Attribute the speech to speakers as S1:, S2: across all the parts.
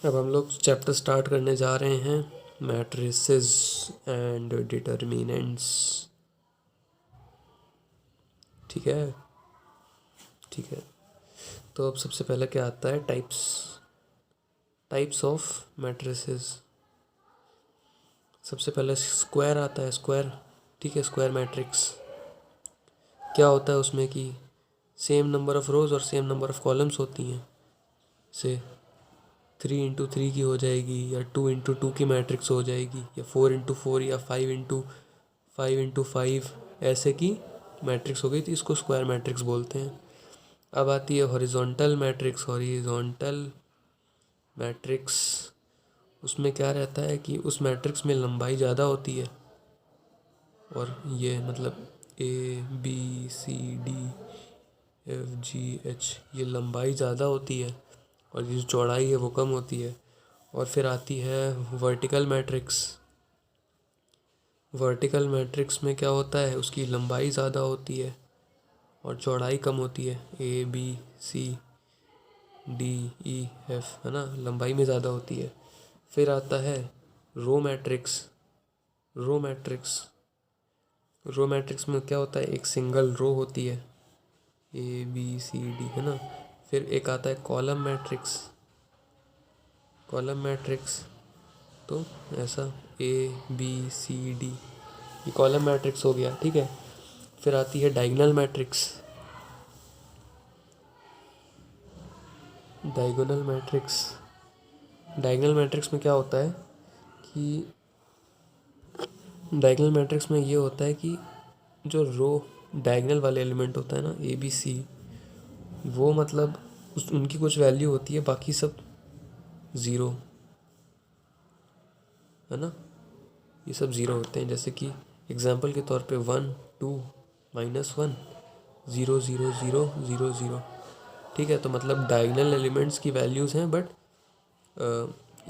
S1: अब हम लोग चैप्टर स्टार्ट करने जा रहे हैं, मैट्रिसेस एंड डिटर्मिनेंट्स। ठीक है, ठीक है। तो अब सबसे पहले क्या आता है, टाइप्स ऑफ मैट्रिसेस। सबसे पहले स्क्वायर आता है, स्क्वायर। ठीक है, स्क्वायर मैट्रिक्स क्या होता है उसमें कि सेम नंबर ऑफ रोज और सेम नंबर ऑफ कॉलम्स होती हैं। से 3 × 3 की हो जाएगी, या 2 × 2 की मैट्रिक्स हो जाएगी, या 4 × 4 या 5 × 5 ऐसे की मैट्रिक्स हो गई, तो इसको स्क्वायर मैट्रिक्स बोलते हैं। अब आती है हॉरिजॉन्टल मैट्रिक्स। हॉरिजॉन्टल मैट्रिक्स, उसमें क्या रहता है कि उस मैट्रिक्स में लंबाई ज़्यादा होती है, और ये मतलब ABCDFGH ये लंबाई ज़्यादा होती है, और ये जो चौड़ाई है वो कम होती है। और फिर आती है वर्टिकल मैट्रिक्स। वर्टिकल मैट्रिक्स में क्या होता है, उसकी लंबाई ज़्यादा होती है और चौड़ाई कम होती है। ABCDEF है ना, लंबाई में ज़्यादा होती है। फिर आता है रो मैट्रिक्स। रो मैट्रिक्स में क्या होता है, एक सिंगल रो होती है, ABCD है ना। फिर एक आता है कॉलम मैट्रिक्स। तो ऐसा ABCD, ये कॉलम मैट्रिक्स हो गया। ठीक है, फिर आती है डायगोनल मैट्रिक्स। डायगोनल मैट्रिक्स में क्या होता है कि डायगोनल मैट्रिक्स में ये होता है कि जो रो डायगोनल वाले एलिमेंट होता है ना, ABC, वो मतलब उनकी कुछ वैल्यू होती है, बाकी सब ज़ीरो है ना, ये सब ज़ीरो होते हैं। जैसे कि एग्जांपल के तौर पे 1 2 -1 0 0 0 0 0। ठीक है, तो मतलब डायगोनल एलिमेंट्स की वैल्यूज़ हैं, बट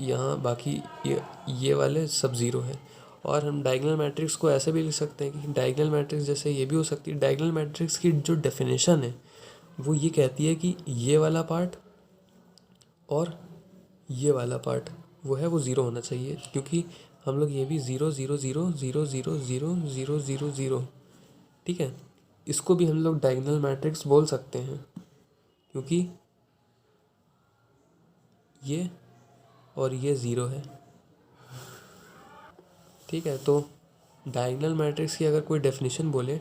S1: यहाँ बाकी ये वाले सब ज़ीरो हैं। और हम डायगोनल मैट्रिक्स को ऐसे भी लिख सकते हैं कि डायगोनल मैट्रिक्स जैसे ये भी हो सकती है। डायगोनल मैट्रिक्स की जो डेफिनेशन है वो ये कहती है कि ये वाला पार्ट और ये वाला पार्ट वो है, वो ज़ीरो होना चाहिए, क्योंकि हम लोग ये भी 0 0 0 0 0 0 0 0 0, ठीक है, इसको भी हम लोग डायगोनल मैट्रिक्स बोल सकते हैं, क्योंकि ये और ये ज़ीरो है। ठीक है, तो डायगोनल मैट्रिक्स की अगर कोई डेफिनेशन बोले,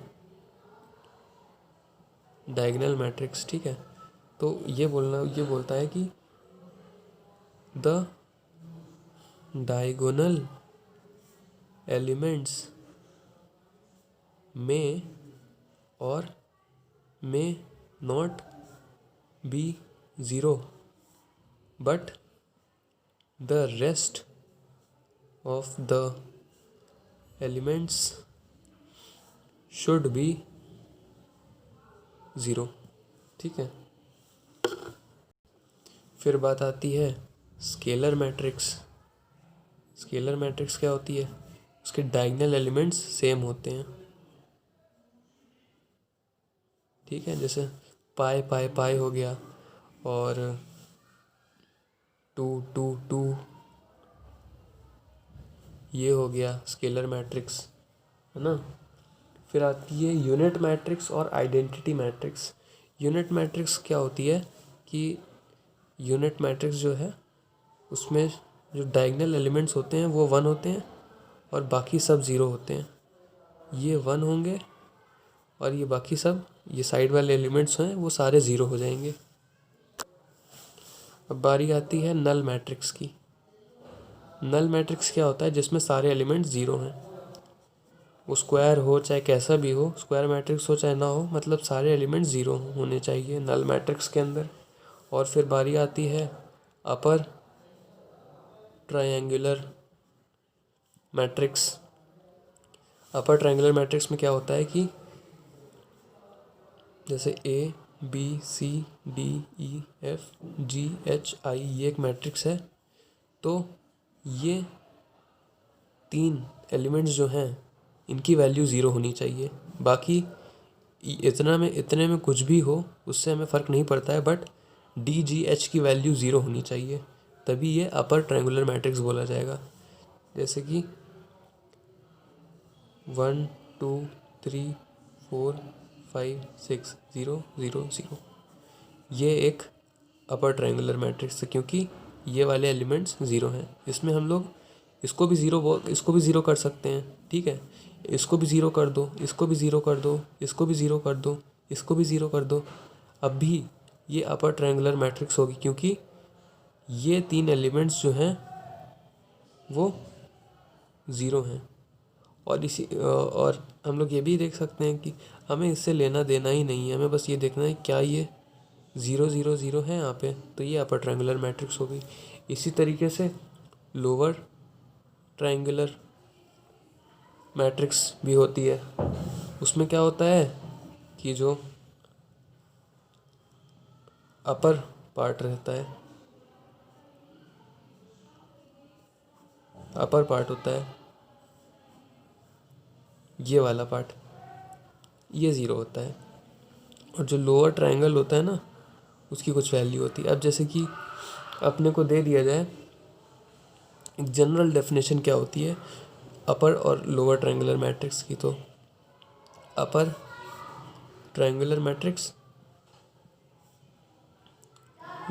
S1: डायगोनल मैट्रिक्स, ठीक है, तो ये बोलता है कि द डायगोनल एलिमेंट्स में और may not be zero, but the rest of the elements should be zero. ठीक है, फिर बात आती है स्केलर मैट्रिक्स। स्केलर मैट्रिक्स क्या होती है, उसके डायगोनल एलिमेंट्स सेम होते हैं। ठीक है, जैसे पाई पाई पाई हो गया, और 2 2 2 ये हो गया स्केलर मैट्रिक्स, है ना। फिर आती है यूनिट मैट्रिक्स और आइडेंटिटी मैट्रिक्स। यूनिट मैट्रिक्स क्या होती है कि यूनिट मैट्रिक्स जो है उसमें जो डायगोनल एलिमेंट्स होते हैं वो 1 होते हैं, और बाकी सब ज़ीरो होते हैं। ये 1 होंगे, और ये बाकी सब, ये साइड वाले एलिमेंट्स हैं वो सारे ज़ीरो हो जाएंगे। अब बारी आती है नल मैट्रिक्स की। नल मैट्रिक्स क्या होता है, जिसमें सारे एलिमेंट्स ज़ीरो हैं। वो स्क्वायर हो चाहे कैसा भी हो, स्क्वायर मैट्रिक्स हो चाहे ना हो, मतलब सारे एलिमेंट्स ज़ीरो होने चाहिए नल मैट्रिक्स के अंदर। और फिर बारी आती है upper triangular matrix. Upper triangular matrix में क्या होता है कि जैसे ABCDEFGHI ये एक मैट्रिक्स है, तो ये 3 एलिमेंट्स जो हैं इनकी वैल्यू ज़ीरो होनी चाहिए। बाकी इतने में कुछ भी हो उससे हमें फ़र्क नहीं पड़ता है, बट DGH की वैल्यू ज़ीरो होनी चाहिए। तभी ये अपर ट्रायंगुलर मैट्रिक्स बोला जाएगा। जैसे कि 1 2 3 4 5 6 0 0 0, ये एक अपर ट्रायंगुलर मैट्रिक्स है क्योंकि ये वाले एलिमेंट्स ज़ीरो हैं। इसमें हम लोग इसको भी ज़ीरो कर सकते हैं, ठीक है। इसको भी ज़ीरो कर दो, इसको भी ज़ीरो कर दो, इसको भी ज़ीरो कर दो, इसको भी ज़ीरो कर दो, अब भी ये अपर ट्रायंगुलर मैट्रिक्स होगी क्योंकि ये तीन एलिमेंट्स जो हैं वो ज़ीरो हैं। और हम लोग ये भी देख सकते हैं कि हमें इससे लेना देना ही नहीं है, हमें बस ये देखना है क्या ये 0 0 0 है यहाँ पे, तो ये अपर ट्रायंगुलर मैट्रिक्स हो गई। इसी तरीके से लोअर ट्रायंगुलर मैट्रिक्स भी होती है। उसमें क्या होता है कि जो अपर पार्ट रहता है, अपर पार्ट होता है ये वाला पार्ट, ये ज़ीरो होता है। और जो लोअर ट्रायंगल होता है ना, उसकी कुछ वैल्यू होती है। अब जैसे कि अपने को दे दिया जाए एक जनरल डेफिनेशन क्या होती है अपर और लोअर ट्रायंगुलर मैट्रिक्स की, तो upper triangular matrix,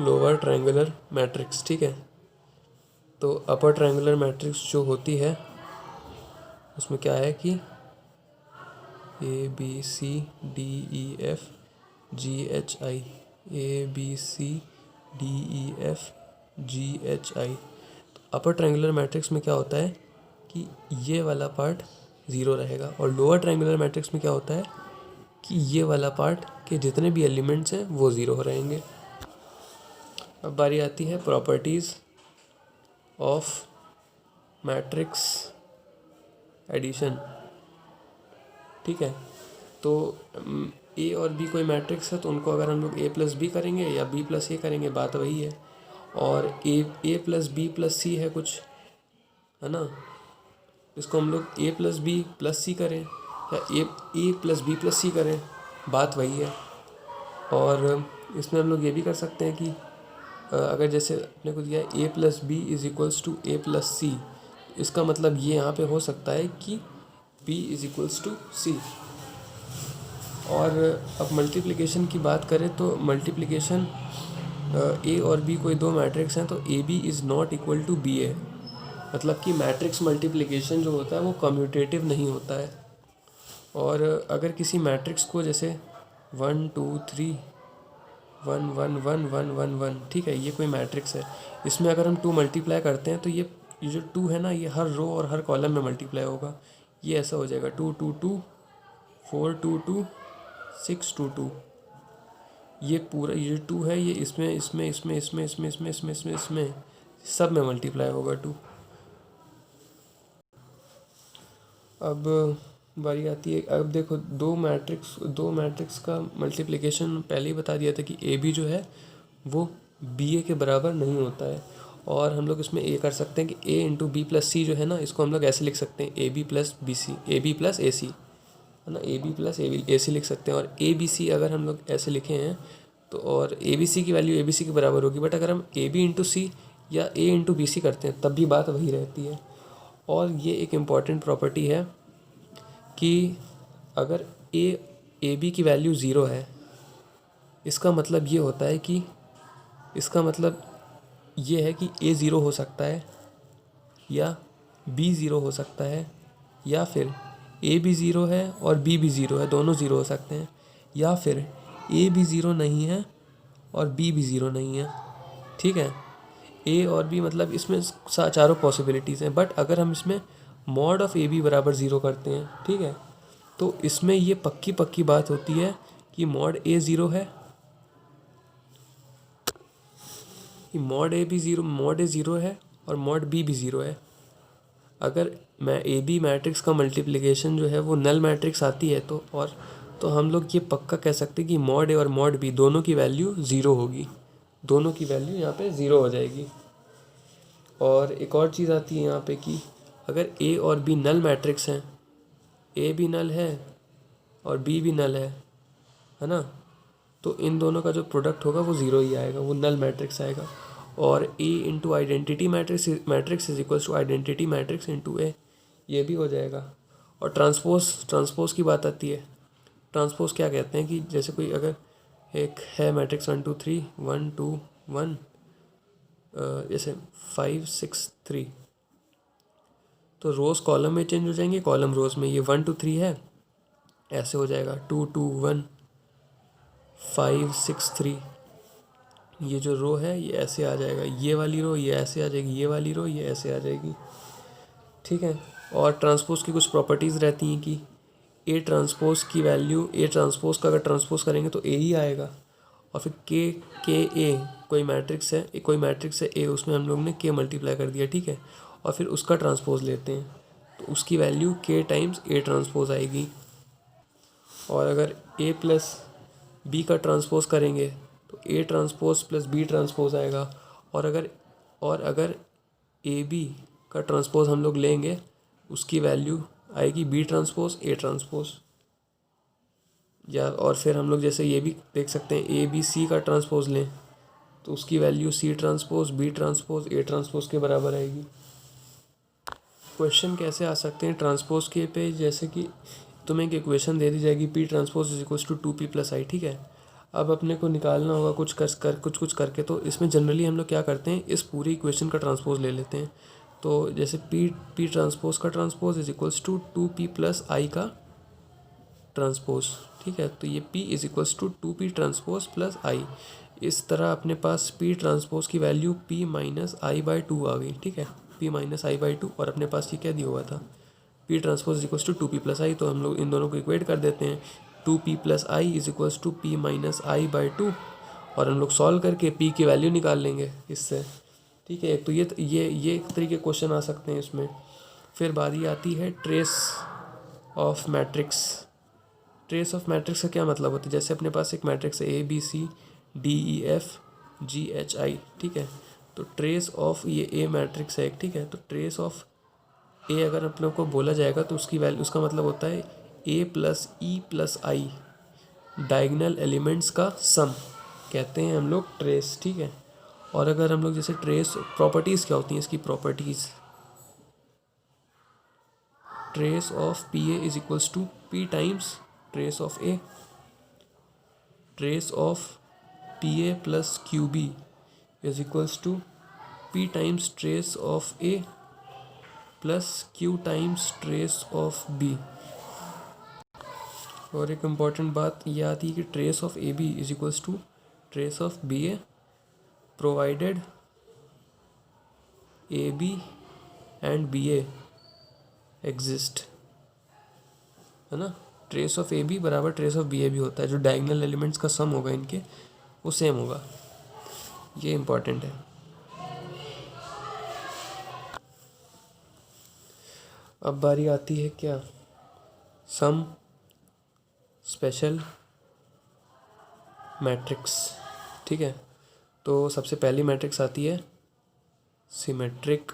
S1: lower triangular matrix, ठीक है। तो अपर ट्रायंगुलर मैट्रिक्स जो होती है उसमें क्या है कि ABCDEF GHI, ABCDEF GHI। तो अपर ट्रायंगुलर मैट्रिक्स में क्या होता है कि ये वाला पार्ट ज़ीरो रहेगा, और लोअर ट्रायंगुलर मैट्रिक्स में क्या होता है कि ये वाला पार्ट के जितने भी एलिमेंट्स हैं वो ज़ीरो रहेंगे। अब बारी आती है प्रॉपर्टीज़ ऑफ मैट्रिक्स एडिशन, ठीक है। तो ए और बी कोई मैट्रिक्स है तो उनको अगर हम लोग A+B करेंगे या B+A करेंगे, बात वही है। और A+B+C है कुछ, है ना, इसको हम लोग A+B+C करें या A+B+C करें, बात वही है। और इसमें हम लोग ये भी कर सकते हैं कि अगर जैसे अपने को दिया है A+B = A+C, इसका मतलब ये यहाँ पे हो सकता है कि B = C। और अब मल्टीप्लिकेशन की बात करें तो मल्टीप्लिकेशन A और B कोई दो मैट्रिक्स हैं तो AB = BA, मतलब कि मैट्रिक्स मल्टीप्लिकेशन जो होता है वो कम्यूटेटिव नहीं होता है। और अगर किसी मैट्रिक्स को जैसे 1 2 3 1 1 1 1 1 1, ठीक है, ये कोई मैट्रिक्स है, इसमें अगर हम 2 मल्टीप्लाई करते हैं तो ये जो 2 है ना, ये हर रो और हर कॉलम में मल्टीप्लाई होगा। ये ऐसा हो जाएगा 2 2 2 4 2 2 6 2 2। ये पूरा ये 2 है, ये इसमें इसमें इसमें इसमें इसमें इसमें इसमें इसमें इसमें सब में मल्टीप्लाई होगा 2। अब बारी आती है, अब देखो दो मैट्रिक्स का मल्टीप्लिकेशन पहले ही बता दिया था कि ए बी जो है वो बी ए के बराबर नहीं होता है। और हम लोग इसमें ये कर सकते हैं कि A × B+C जो है ना, इसको हम लोग ऐसे लिख सकते हैं AB + BC, AB + AC, है ना, AB + AC लिख सकते हैं। और ABC अगर हम लोग ऐसे लिखे हैं तो, और ABC की वैल्यू ABC के बराबर होगी, बट अगर हम AB × C या A × BC करते हैं तब भी बात वही रहती है। और ये एक इम्पॉर्टेंट प्रॉपर्टी है कि अगर AB की वैल्यू ज़ीरो है, इसका मतलब ये होता है कि इसका मतलब ये है कि A ज़ीरो हो सकता है या B ज़ीरो हो सकता है, या फिर A भी ज़ीरो है और B भी ज़ीरो है, दोनों ज़ीरो हो सकते हैं, या फिर A भी ज़ीरो नहीं है और B भी ज़ीरो नहीं है, ठीक है। A और B मतलब इसमें चारों पॉसिबिलिटीज़ हैं। बट अगर हम इसमें मॉड ऑफ AB = ज़ीरो करते हैं, ठीक है, तो इसमें ये पक्की बात होती है कि मॉड A ज़ीरो है, कि मॉड A ज़ीरो है और मॉड B भी ज़ीरो है। अगर मैं AB मैट्रिक्स का मल्टीप्लिकेशन जो है वो नल मैट्रिक्स आती है तो हम लोग ये पक्का कह सकते हैं कि मॉड A और मॉड B दोनों की वैल्यू ज़ीरो होगी, दोनों की वैल्यू यहाँ पे ज़ीरो हो जाएगी। और एक और चीज़ आती है यहाँ पे कि अगर A और B नल मैट्रिक्स हैं, A भी नल है और B भी नल है ना, तो इन दोनों का जो प्रोडक्ट होगा वो ज़ीरो ही आएगा, वो नल मैट्रिक्स आएगा। और A into identity matrix is equals to identity matrix into A, ये भी हो जाएगा। और ट्रांसपोज की बात आती है। ट्रांसपोज क्या कहते हैं कि जैसे कोई अगर एक है मैट्रिक्स 1 2 3 1 2 1 जैसे 5 6 3, तो रोज़ कॉलम में चेंज हो जाएंगे, कॉलम रोज़ में। ये 1 2 3 है, ऐसे हो जाएगा 2 2 1 5 6 3। ये जो रो है ये ऐसे आ जाएगा, ये वाली रो ये ऐसे आ जाएगी, ये वाली रो ये ऐसे आ जाएगी, ठीक है। और ट्रांसपोज की कुछ प्रॉपर्टीज़ रहती हैं कि ए ट्रांसपोज की वैल्यू, ए ट्रांसपोज का अगर ट्रांसपोज करेंगे तो ए ही आएगा। और फिर के ए कोई मैट्रिक्स है ए, उसमें हम लोग ने के मल्टीप्लाई कर दिया, ठीक है। और फिर उसका ट्रांसपोज लेते हैं तो उसकी वैल्यू के टाइम्स ए ट्रांसपोज आएगी। और अगर ए प्लस बी का ट्रांसपोज करेंगे तो A transpose plus B transpose आएगा। और अगर ए बी का ट्रांसपोज हम लोग लेंगे, उसकी वैल्यू आएगी बी ट्रांसपोज ए ट्रांसपोज। या और फिर हम लोग जैसे ये भी देख सकते हैं, ए बी सी का ट्रांसपोज लें तो उसकी value C transpose B transpose A transpose के बराबर आएगी। क्वेश्चन कैसे आ सकते हैं ट्रांसपोज के पे, जैसे कि तुम्हें एक इक्वेशन दे दी जाएगी P transpose is equals to 2p + i, ठीक है। अब अपने को निकालना होगा कुछ करके। तो इसमें जनरली हम लोग क्या करते हैं, इस पूरी इक्वेशन का ट्रांसपोज ले लेते हैं। तो जैसे पी ट्रांसपोज का transpose is equals to 2p + i का ट्रांसपोज, ठीक है। तो ये p is equals to 2p transpose + i। इस तरह अपने पास p ट्रांसपोज की वैल्यू p - i/2 आ गई, ठीक है। p - i/2, और अपने पास ये क्या दिया हुआ था, p transpose is equals to 2p + i। तो हम लोग इन दोनों को इक्वेट कर देते हैं, 2p + i is equals to p - i/2। और हम लोग सॉल्व करके p की वैल्यू निकाल लेंगे इससे, ठीक है। तो ये एक तरीके क्वेश्चन आ सकते हैं इसमें। फिर बारी आती है trace of matrix. Trace of matrix का क्या मतलब होता है, जैसे अपने पास एक मैट्रिक्स है ABCDEFGHI, ठीक है। तो ट्रेस ऑफ ये ए मैट्रिक्स है एक, ठीक है। तो ट्रेस ऑफ ए अगर आप लोग को बोला जाएगा तो उसकी वैल्यू, उसका मतलब होता है A + E + I diagonal elements का सम कहते हैं हम लोग ट्रेस, ठीक है। और अगर हम लोग जैसे ट्रेस प्रॉपर्टीज़ क्या होती हैं इसकी properties, trace of PA is equals to P times trace of A, trace of PA + QB is equals to P times trace of A plus Q times trace of B। और एक important बात ये आती है कि trace of AB is equals to trace of BA provided AB and BA exist, है ना। Trace of AB बराबर ट्रेस ऑफ BA भी होता है, जो डायगोनल एलिमेंट्स का सम होगा इनके वो सेम होगा, ये इम्पॉर्टेंट है। अब बारी आती है क्या, सम स्पेशल मैट्रिक्स, ठीक है। तो सबसे पहली मैट्रिक्स आती है सिमेट्रिक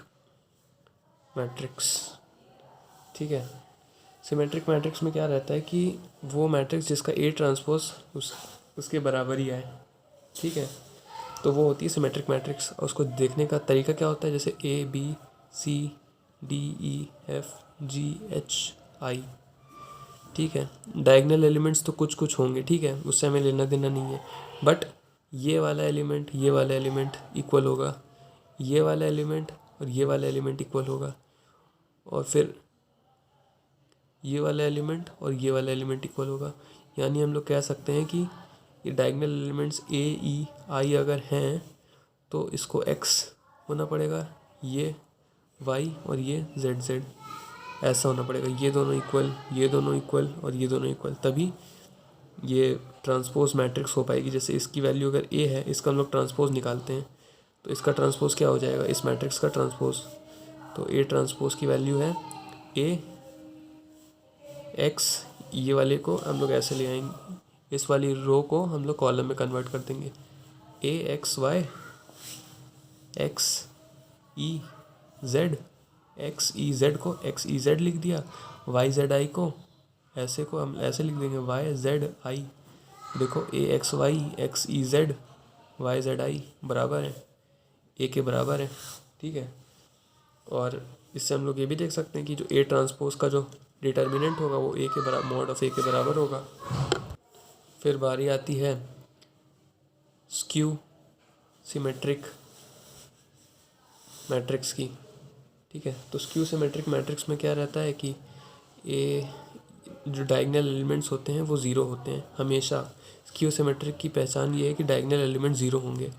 S1: मैट्रिक्स, ठीक है। सिमेट्रिक मैट्रिक्स में क्या रहता है कि वो मैट्रिक्स जिसका A ट्रांसपोज उसके बराबर ही आए, ठीक है। तो वो होती है सिमेट्रिक मैट्रिक्स। और उसको देखने का तरीका क्या होता है, जैसे ABCDEFGHI, ठीक है। डायगोनल एलिमेंट्स तो कुछ होंगे, ठीक है, उससे हमें लेना देना नहीं है। बट ये वाला एलिमेंट इक्वल होगा, ये वाला एलिमेंट और ये वाला एलिमेंट इक्वल होगा, और फिर ये वाला एलिमेंट और ये वाला एलिमेंट इक्वल होगा। यानी हम लोग कह सकते हैं कि ये डायगोनल एलिमेंट्स AEI अगर हैं तो इसको X होना पड़ेगा, ये Y और ये ZZ ऐसा होना पड़ेगा। ये दोनों इक्वल, ये दोनों इक्वल और ये दोनों इक्वल, तभी ये ट्रांसपोज मैट्रिक्स हो पाएगी। जैसे इसकी वैल्यू अगर A है, इसका हम लोग ट्रांसपोज निकालते हैं तो इसका ट्रांसपोज क्या हो जाएगा, इस मैट्रिक्स का ट्रांसपोज। तो A ट्रांसपोज की वैल्यू है AX, ये वाले को हम लोग ऐसे ले आएंगे, इस वाली रो को हम लोग कॉलम में कन्वर्ट कर देंगे, AXY XEZ, XEZ को XEZ लिख दिया, YZI को हम ऐसे लिख देंगे YZI। देखो AXY XEZ YZI बराबर है ए के बराबर है, ठीक है। और इससे हम लोग ये भी देख सकते हैं कि जो ए ट्रांसपोज का जो डिटर्मिनेंट होगा वो ए के बराबर, मॉड ऑफ ए के बराबर होगा। फिर बारी आती है स्क्यू सिमेट्रिक मैट्रिक्स की, ठीक है। तो स्क्यू सिमेट्रिक मैट्रिक्स में क्या रहता है कि ए जो डायगोनल एलिमेंट्स होते हैं वो ज़ीरो होते हैं हमेशा। स्क्यू सिमेट्रिक की पहचान ये है कि डायगोनल एलिमेंट ज़ीरो होंगे,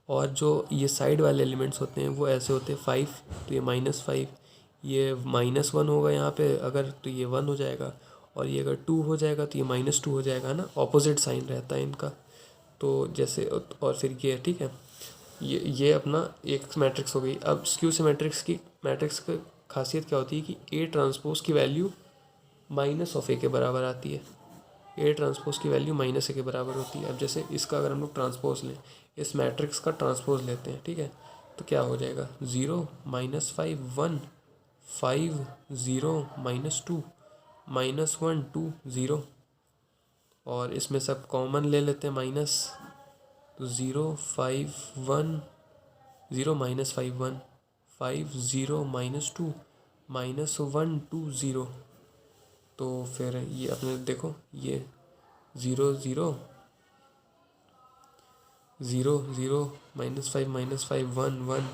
S1: और जो ये साइड वाले एलिमेंट्स होते हैं वो ऐसे होते हैं 5, तो ये -5, ये -1 होगा यहाँ पे अगर, तो ये 1 हो जाएगा, और ये अगर 2 हो जाएगा तो ये -2 हो जाएगा, है ना। ऑपोजिट साइन रहता है इनका। तो जैसे और फिर ये, ठीक है, ये अपना एक मैट्रिक्स हो गई। अब स्क्यू सिमेट्रिक्स की मैट्रिक्स की खासियत क्या होती है कि ए ट्रांसपोज की वैल्यू -ए के बराबर आती है। ए ट्रांसपोज की वैल्यू -ए के बराबर होती है। अब जैसे इसका अगर हम लोग ट्रांसपोज लें, इस मैट्रिक्स का ट्रांसपोज लेते हैं, ठीक है, तो क्या हो जाएगा 0 -5 1 5 0 -2 -1 2 0, और इसमें सब कॉमन ले लेते हैं माइनस, तो 0 5 1 0 -5 1 5 0 -2 -1 2 0। तो फिर ये अपने देखो, ये 0 0 0 0 -5 -5 1 1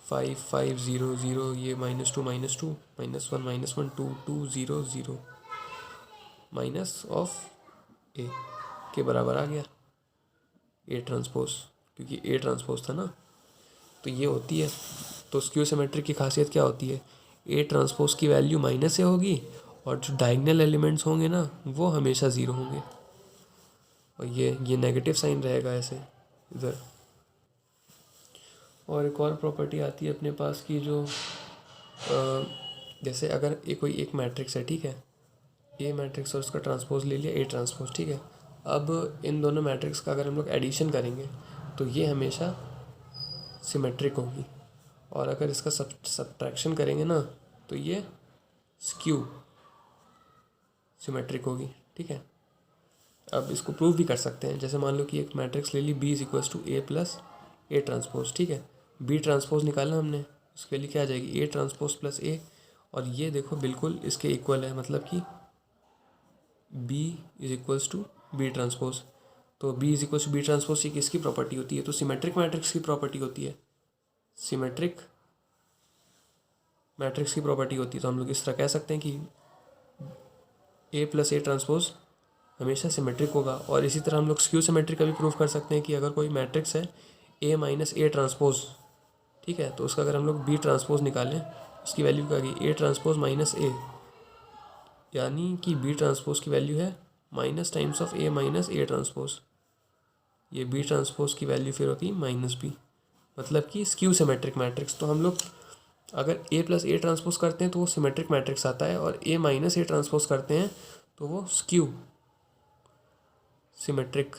S1: 5 5 0 0, ये -2 -2 -1 -1 2 2 0 0 माइनस ऑफ ए के बराबर आ गया ए ट्रांसपोज, क्योंकि ए ट्रांसपोज था ना। तो ये होती है। तो स्क्यू सिमेट्रिक की खासियत क्या होती है, ए ट्रांसपोज की वैल्यू -ए होगी, और जो डायगोनल एलिमेंट्स होंगे ना वो हमेशा ज़ीरो होंगे, और ये नेगेटिव साइन रहेगा ऐसे इधर। और एक और प्रॉपर्टी आती है अपने पास की जो जैसे अगर कोई एक मैट्रिक्स है, ठीक है, ए मैट्रिक्स और उसका ट्रांसपोज ले लिया ए ट्रांसपोज, ठीक है। अब इन दोनों मैट्रिक्स का अगर हम लोग एडिशन करेंगे तो ये हमेशा सिमेट्रिक होगी, और अगर इसका सब्ट्रैक्शन करेंगे ना तो ये स्क्यू सिमेट्रिक होगी, ठीक है। अब इसको प्रूव भी कर सकते हैं। जैसे मान लो कि एक मैट्रिक्स ले ली B = A + A ट्रांसपोज, ठीक है। B ट्रांसपोज निकालना हमने, उसके लिए क्या आ जाएगी A ट्रांसपोज + A, और ये देखो बिल्कुल इसके इक्वल है, मतलब कि B = B ट्रांसपोज। तो B = B ट्रांसपोज की किसकी प्रॉपर्टी होती है, तो सिमेट्रिक मैट्रिक्स की प्रॉपर्टी होती है, सिमेट्रिक मैट्रिक्स की प्रॉपर्टी होती है। तो हम लोग इस तरह कह सकते हैं कि A + A ट्रांसपोज हमेशा सिमेट्रिक होगा। और इसी तरह हम लोग स्क्यू सिमेट्रिक का भी प्रूफ कर सकते हैं कि अगर कोई मैट्रिक्स है A - A ट्रांसपोज, ठीक है, तो उसका अगर हम लोग B ट्रांसपोज निकालें, उसकी वैल्यू क्या आएगी A ट्रांसपोज -A, यानी कि B ट्रांसपोज की वैल्यू है minus times of A - A transpose. ये B ट्रांसपोज की वैल्यू फिर होती है -B, मतलब कि स्क्यू सिमेट्रिक मैट्रिक्स। तो हम लोग अगर A + A ट्रांसपोज करते हैं तो वो सिमेट्रिक मैट्रिक्स आता है, और A - A ट्रांसपोज करते हैं तो वो स्क्यू सिमेट्रिक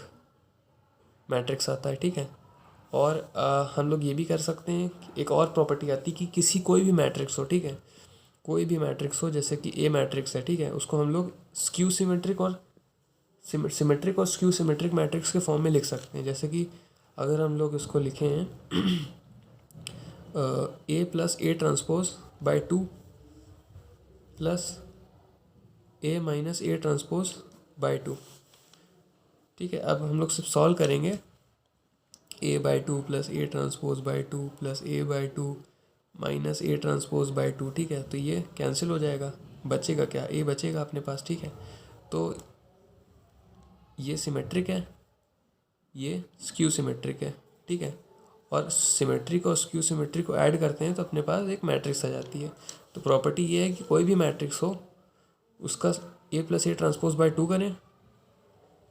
S1: मैट्रिक्स आता है, ठीक है। और हम लोग ये भी कर सकते हैं, एक और प्रॉपर्टी आती है कि किसी कोई भी मैट्रिक्स हो, ठीक है, कोई भी मैट्रिक्स हो, जैसे कि A मैट्रिक्स है, ठीक है, उसको हम लोग स्क्यू सिमेट्रिक और सिमेट्रिक और स्क्यू सिमेट्रिक मैट्रिक्स के फॉर्म में लिख सकते हैं। जैसे कि अगर हम लोग इसको लिखें A + A transpose / 2 + A - A transpose / 2, ठीक है। अब हम लोग सिर्फ सॉल्व करेंगे A/2 + A transpose / 2 + A/2 - A transpose / 2, ठीक है। तो ये कैंसिल हो जाएगा, बचेगा क्या, A बचेगा अपने पास, ठीक है। तो ये सिमेट्रिक है, ये स्क्यू सिमेट्रिक है, ठीक है। और सिमेट्रिक और स्क्यू सिमेट्रिक को ऐड करते हैं तो अपने पास एक मैट्रिक्स आ जाती है। तो प्रॉपर्टी ये है कि कोई भी मैट्रिक्स हो उसका A + A ट्रांसपोज / 2 करें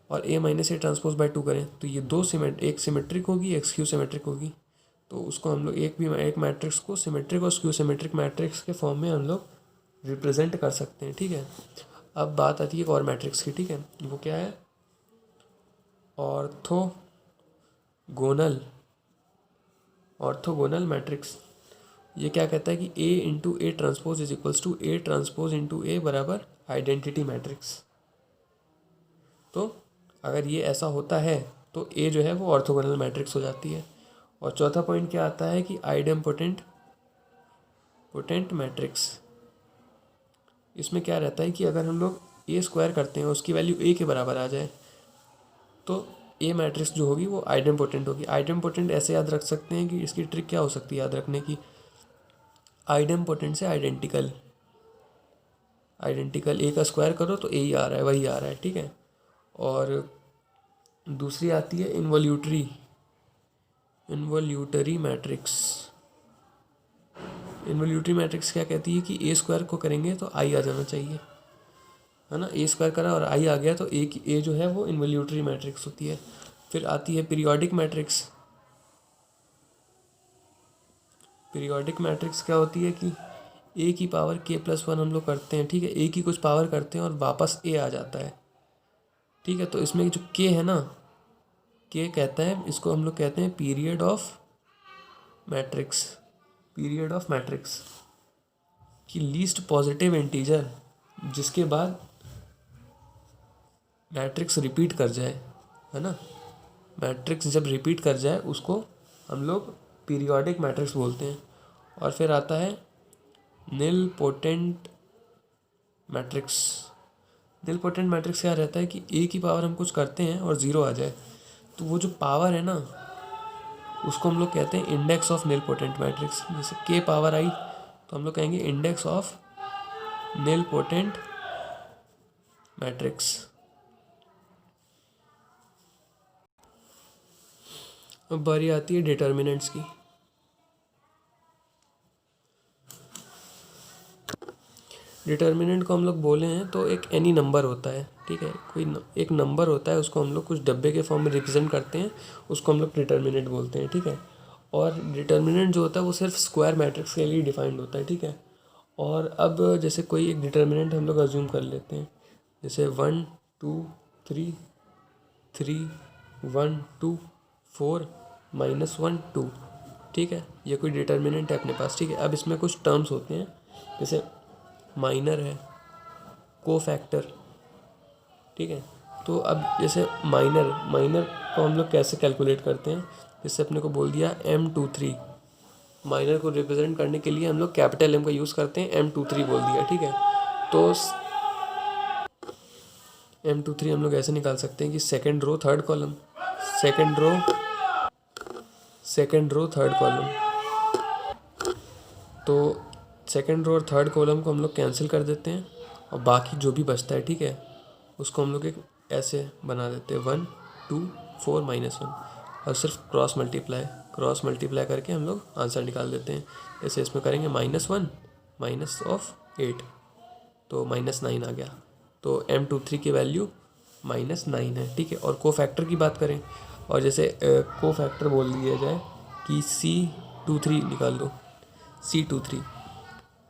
S1: और A - A ट्रांसपोज / 2 करें, तो ये दो एक सिमेट्रिक होगी, एक स्क्यू सिमेट्रिक होगी। तो उसको हम लोग एक मैट्रिक्स को सिमेट्रिक और स्क्यू सिमेट्रिक मैट्रिक्स के फॉर्म में हम लोग रिप्रेजेंट कर सकते हैं, ठीक है। अब बात आती है एक और मैट्रिक्स की, ठीक है, वो क्या है, ऑर्थोगोनल मैट्रिक्स। ये क्या कहता है कि A × A transpose = A transpose × A बराबर आइडेंटिटी मैट्रिक्स। तो अगर ये ऐसा होता है तो A जो है वो ऑर्थोगोनल मैट्रिक्स हो जाती है। और चौथा पॉइंट क्या आता है कि आइडेम्पोटेंट मैट्रिक्स। इसमें क्या रहता है कि अगर हम लोग ए स्क्वायर करते हैं उसकी वैल्यू ए के बराबर आ जाए तो ए मैट्रिक्स जो होगी वो आइडेम्पोटेंट होगी। आइडेम्पोटेंट ऐसे याद रख सकते हैं कि इसकी ट्रिक क्या हो सकती है याद रखने की, आइडेम्पोटेंट से आइडेंटिकल, ए का स्क्वायर करो तो ए ही आ रहा है, वही आ रहा है, ठीक है। और दूसरी आती है इन्वोल्यूटरी मैट्रिक्स। इन्वोल्यूटरी मैट्रिक्स क्या कहती है कि ए स्क्वायर को करेंगे तो आई आ जाना चाहिए, है ना। ए स्क्वायर करा और आई आ गया तो ए जो है वो इन्वोल्यूटरी मैट्रिक्स होती है। फिर आती है पीरियोडिक मैट्रिक्स। पीरियोडिक मैट्रिक्स क्या होती है कि ए की पावर के प्लस वन हम लोग करते हैं, ठीक है। ए की कुछ पावर करते हैं और वापस ए आ जाता है, ठीक है। तो इसमें जो के है ना, के कहता है, इसको हम लोग कहते हैं period of matrix. Period of matrix की लीस्ट पॉजिटिव इंटीजर जिसके बाद मैट्रिक्स रिपीट कर जाए, है ना। मैट्रिक्स जब रिपीट कर जाए उसको हम लोग पीरियोडिक मैट्रिक्स बोलते हैं। और फिर आता है निलपोटेंट मैट्रिक्स। निलपोटेंट मैट्रिक्स क्या रहता है कि ए की पावर हम कुछ करते हैं और ज़ीरो आ जाए तो वो जो पावर है ना उसको हम लोग कहते हैं इंडेक्स ऑफ निलपोटेंट मैट्रिक्स। जैसे के पावर आई तो हम लोग कहेंगे इंडेक्स ऑफ निलपोटेंट मैट्रिक्स। अब बारी आती है डिटर्मिनेंट्स की। डिटर्मिनेंट को हम लोग बोले हैं तो एक एनी नंबर होता है, ठीक है। एक नंबर होता है, उसको हम लोग कुछ डब्बे के फॉर्म में रिप्रेजेंट करते हैं, उसको हम लोग डिटर्मिनेंट बोलते हैं, ठीक है। और डिटर्मिनेंट जो होता है वो सिर्फ स्क्वायर मैट्रिक्स के लिए डिफाइंड होता है, ठीक है। और अब जैसे कोई एक डिटर्मिनेंट हम लोग अज्यूम कर लेते हैं, जैसे 1 2 3 3 1 2 4 -1 2, ठीक है। ये कोई डिटर्मिनेंट है अपने पास, ठीक है। अब इसमें कुछ टर्म्स होते हैं, जैसे माइनर है, कोफैक्टर, ठीक है। तो अब जैसे माइनर को हम लोग कैसे कैलकुलेट करते हैं, जैसे अपने को बोल दिया M23, माइनर को रिप्रेजेंट करने के लिए हम लोग कैपिटल M का यूज़ करते हैं, M23 बोल दिया, ठीक है। तो M23 हम लोग ऐसे निकाल सकते हैं कि second row third column, third column. तो सेकेंड रो और थर्ड कॉलम को हम लोग कैंसिल कर देते हैं और बाकी जो भी बचता है, ठीक है, उसको हम लोग एक ऐसे बना देते हैं 1 2 4 -1 और सिर्फ क्रॉस मल्टीप्लाई करके हम लोग आंसर निकाल देते हैं। जैसे इसमें करेंगे -1 माइनस ऑफ 8 तो -9 आ गया। तो M23 की वैल्यू -9 है, ठीक है। और कोफैक्टर की बात करें और जैसे कोफैक्टर बोल दिया जाए कि C23 निकाल दो, C23,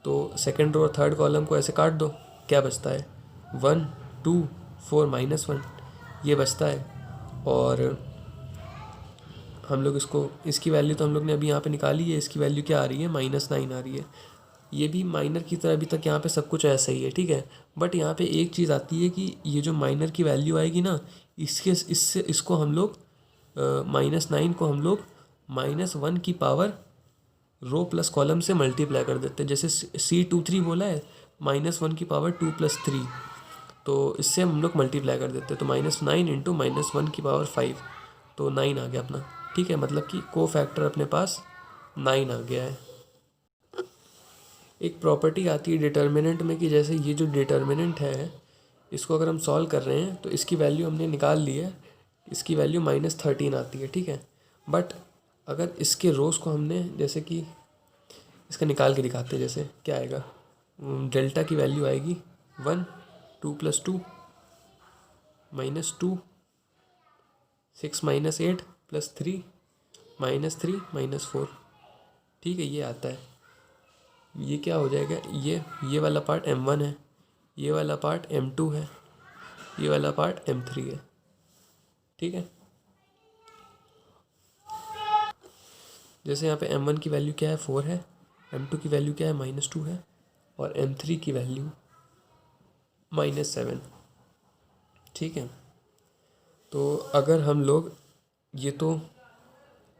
S1: तो सेकेंड रो और थर्ड कॉलम को ऐसे काट दो, क्या बचता है 1 2 4 -1 ये बचता है। और हम लोग इसकी वैल्यू तो हम लोग ने अभी यहाँ पे निकाली है, इसकी वैल्यू क्या आ रही है -9 आ रही है। ये भी माइनर की तरह अभी तक यहाँ पे सब कुछ ऐसा ही है, ठीक है। बट यहाँ पे एक चीज़ आती है कि ये जो माइनर की वैल्यू आएगी ना, इसको हम लोग -9 को हम लोग -1 की पावर रो प्लस कॉलम से मल्टीप्लाई कर देते हैं। जैसे C23 बोला है -1 की पावर 2 + 3, तो इससे हम लोग मल्टीप्लाई कर देते हैं, तो -9 इंटू -1 की पावर 5, तो 9 आ गया अपना, ठीक है। मतलब कि कोफैक्टर अपने पास 9 आ गया है। एक प्रॉपर्टी आती है डिटर्मिनेंट में कि जैसे ये जो डिटर्मिनेंट है इसको अगर हम सॉल्व कर रहे हैं तो इसकी वैल्यू हमने निकाल ली है, इसकी वैल्यू -13 आती है, ठीक है। बट अगर इसके रोज़ को हमने जैसे कि इसका निकाल के दिखाते हैं, जैसे क्या आएगा, डेल्टा की वैल्यू आएगी 1 2 + 2 -2 6 -8 + 3 -3 -4, ठीक है। ये आता है, ये क्या हो जाएगा, ये वाला पार्ट M1 है, ये वाला पार्ट M2 है, ये वाला पार्ट M3 है, ठीक है। जैसे यहाँ पे M1 की वैल्यू क्या है 4 है, M2 की वैल्यू क्या है -2 है और M3 की वैल्यू -7, ठीक है। तो अगर हम लोग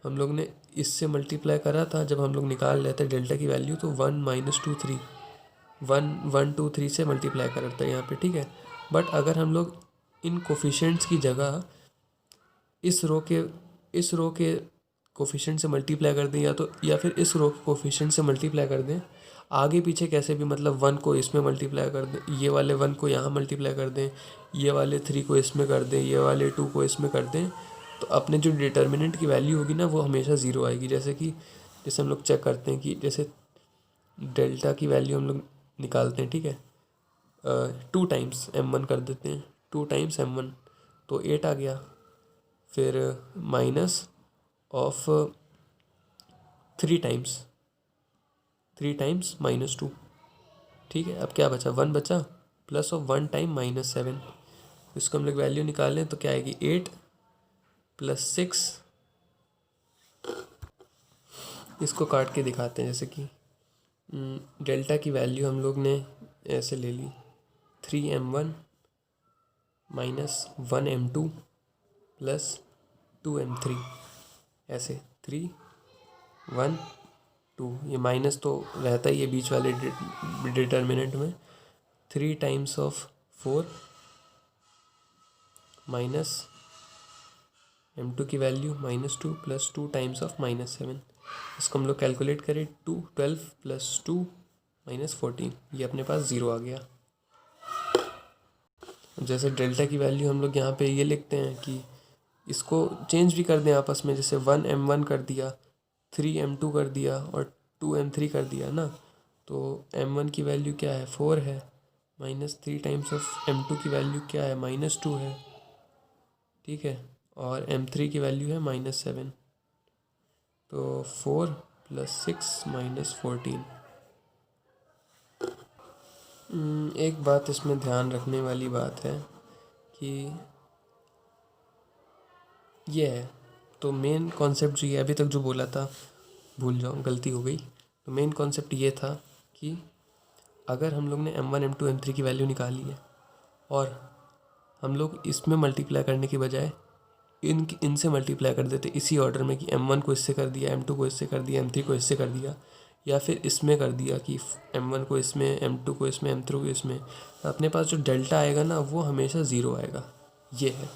S1: हम लोग ने इससे मल्टीप्लाई करा था जब हम लोग निकाल रहे थे डेल्टा की वैल्यू, तो 1 माइनस 2 3 1 1 2 3 से मल्टीप्लाई कर रहे थे यहाँ पे, ठीक है। बट अगर हम लोग इन कोफिशिएंट्स की जगह इस रो के कोफिशिएंट से मल्टीप्लाई कर दें, या फिर इस रो के कोफिशिएंट से मल्टीप्लाई कर दें, आगे पीछे कैसे भी, मतलब 1 को इसमें मल्टीप्लाई कर दें, ये वाले 1 को यहाँ मल्टीप्लाई कर दें, ये वाले 3 को इसमें कर दें, ये वाले 2 को इसमें कर दें, तो अपने जो डिटर्मिनेंट की वैल्यू होगी ना वो हमेशा ज़ीरो आएगी। जैसे हम लोग चेक करते हैं कि जैसे डेल्टा की वैल्यू हम लोग निकालते हैं, ठीक है। 2 टाइम्स m1 कर देते हैं, 2 टाइम्स m1 तो 8 आ गया। फिर माइनस ऑफ 3 टाइम्स -2, ठीक है। अब क्या बचा, 1 बचा, प्लस ऑफ 1 टाइम -7, इसको हम लोग वैल्यू निकालें तो क्या आएगी, 8 + 6। इसको काट के दिखाते हैं, जैसे कि डेल्टा की वैल्यू हम लोग ने ऐसे ले ली, 3m1 - 1m2 + 2m3, ऐसे 3 1 2, ये माइनस तो रहता ही है बीच वाले डिटर्मिनेंट में। 3 टाइम्स ऑफ 4 माइनस m2 की वैल्यू -2 + 2 टाइम्स ऑफ -7, इसको हम लोग कैलकुलेट करें, 12 + 2 -14, ये अपने पास 0 आ गया। जैसे डेल्टा की वैल्यू हम लोग यहाँ पे ये लिखते हैं कि इसको चेंज भी कर दें आपस में, जैसे 1m1 कर दिया, 3m2 कर दिया और 2m3 कर दिया ना, तो m1 की वैल्यू क्या है, 4 है, -3 टाइम्स ऑफ m2 की वैल्यू क्या है, -2 है, ठीक है, और m3 की वैल्यू है -7, तो 4 + 6 -14। एक बात इसमें ध्यान रखने वाली बात है कि ये है, तो मेन कॉन्सेप्ट जो ये अभी तक जो बोला था, भूल जाओ, गलती हो गई। तो मेन कॉन्सेप्ट ये था कि अगर हम लोग ने m1 m2 m3 की वैल्यू निकाली है और हम लोग इसमें मल्टीप्लाई करने के बजाय इनसे मल्टीप्लाई कर देते इसी ऑर्डर में, कि m1 को इससे कर दिया, m2 को इससे कर दिया, m3 को इससे कर दिया, या फिर इसमें कर दिया कि m1 को इसमें, m2 को इसमें, m3 को इसमें, तो अपने पास जो डेल्टा आएगा ना वो हमेशा ज़ीरो आएगा, ये है।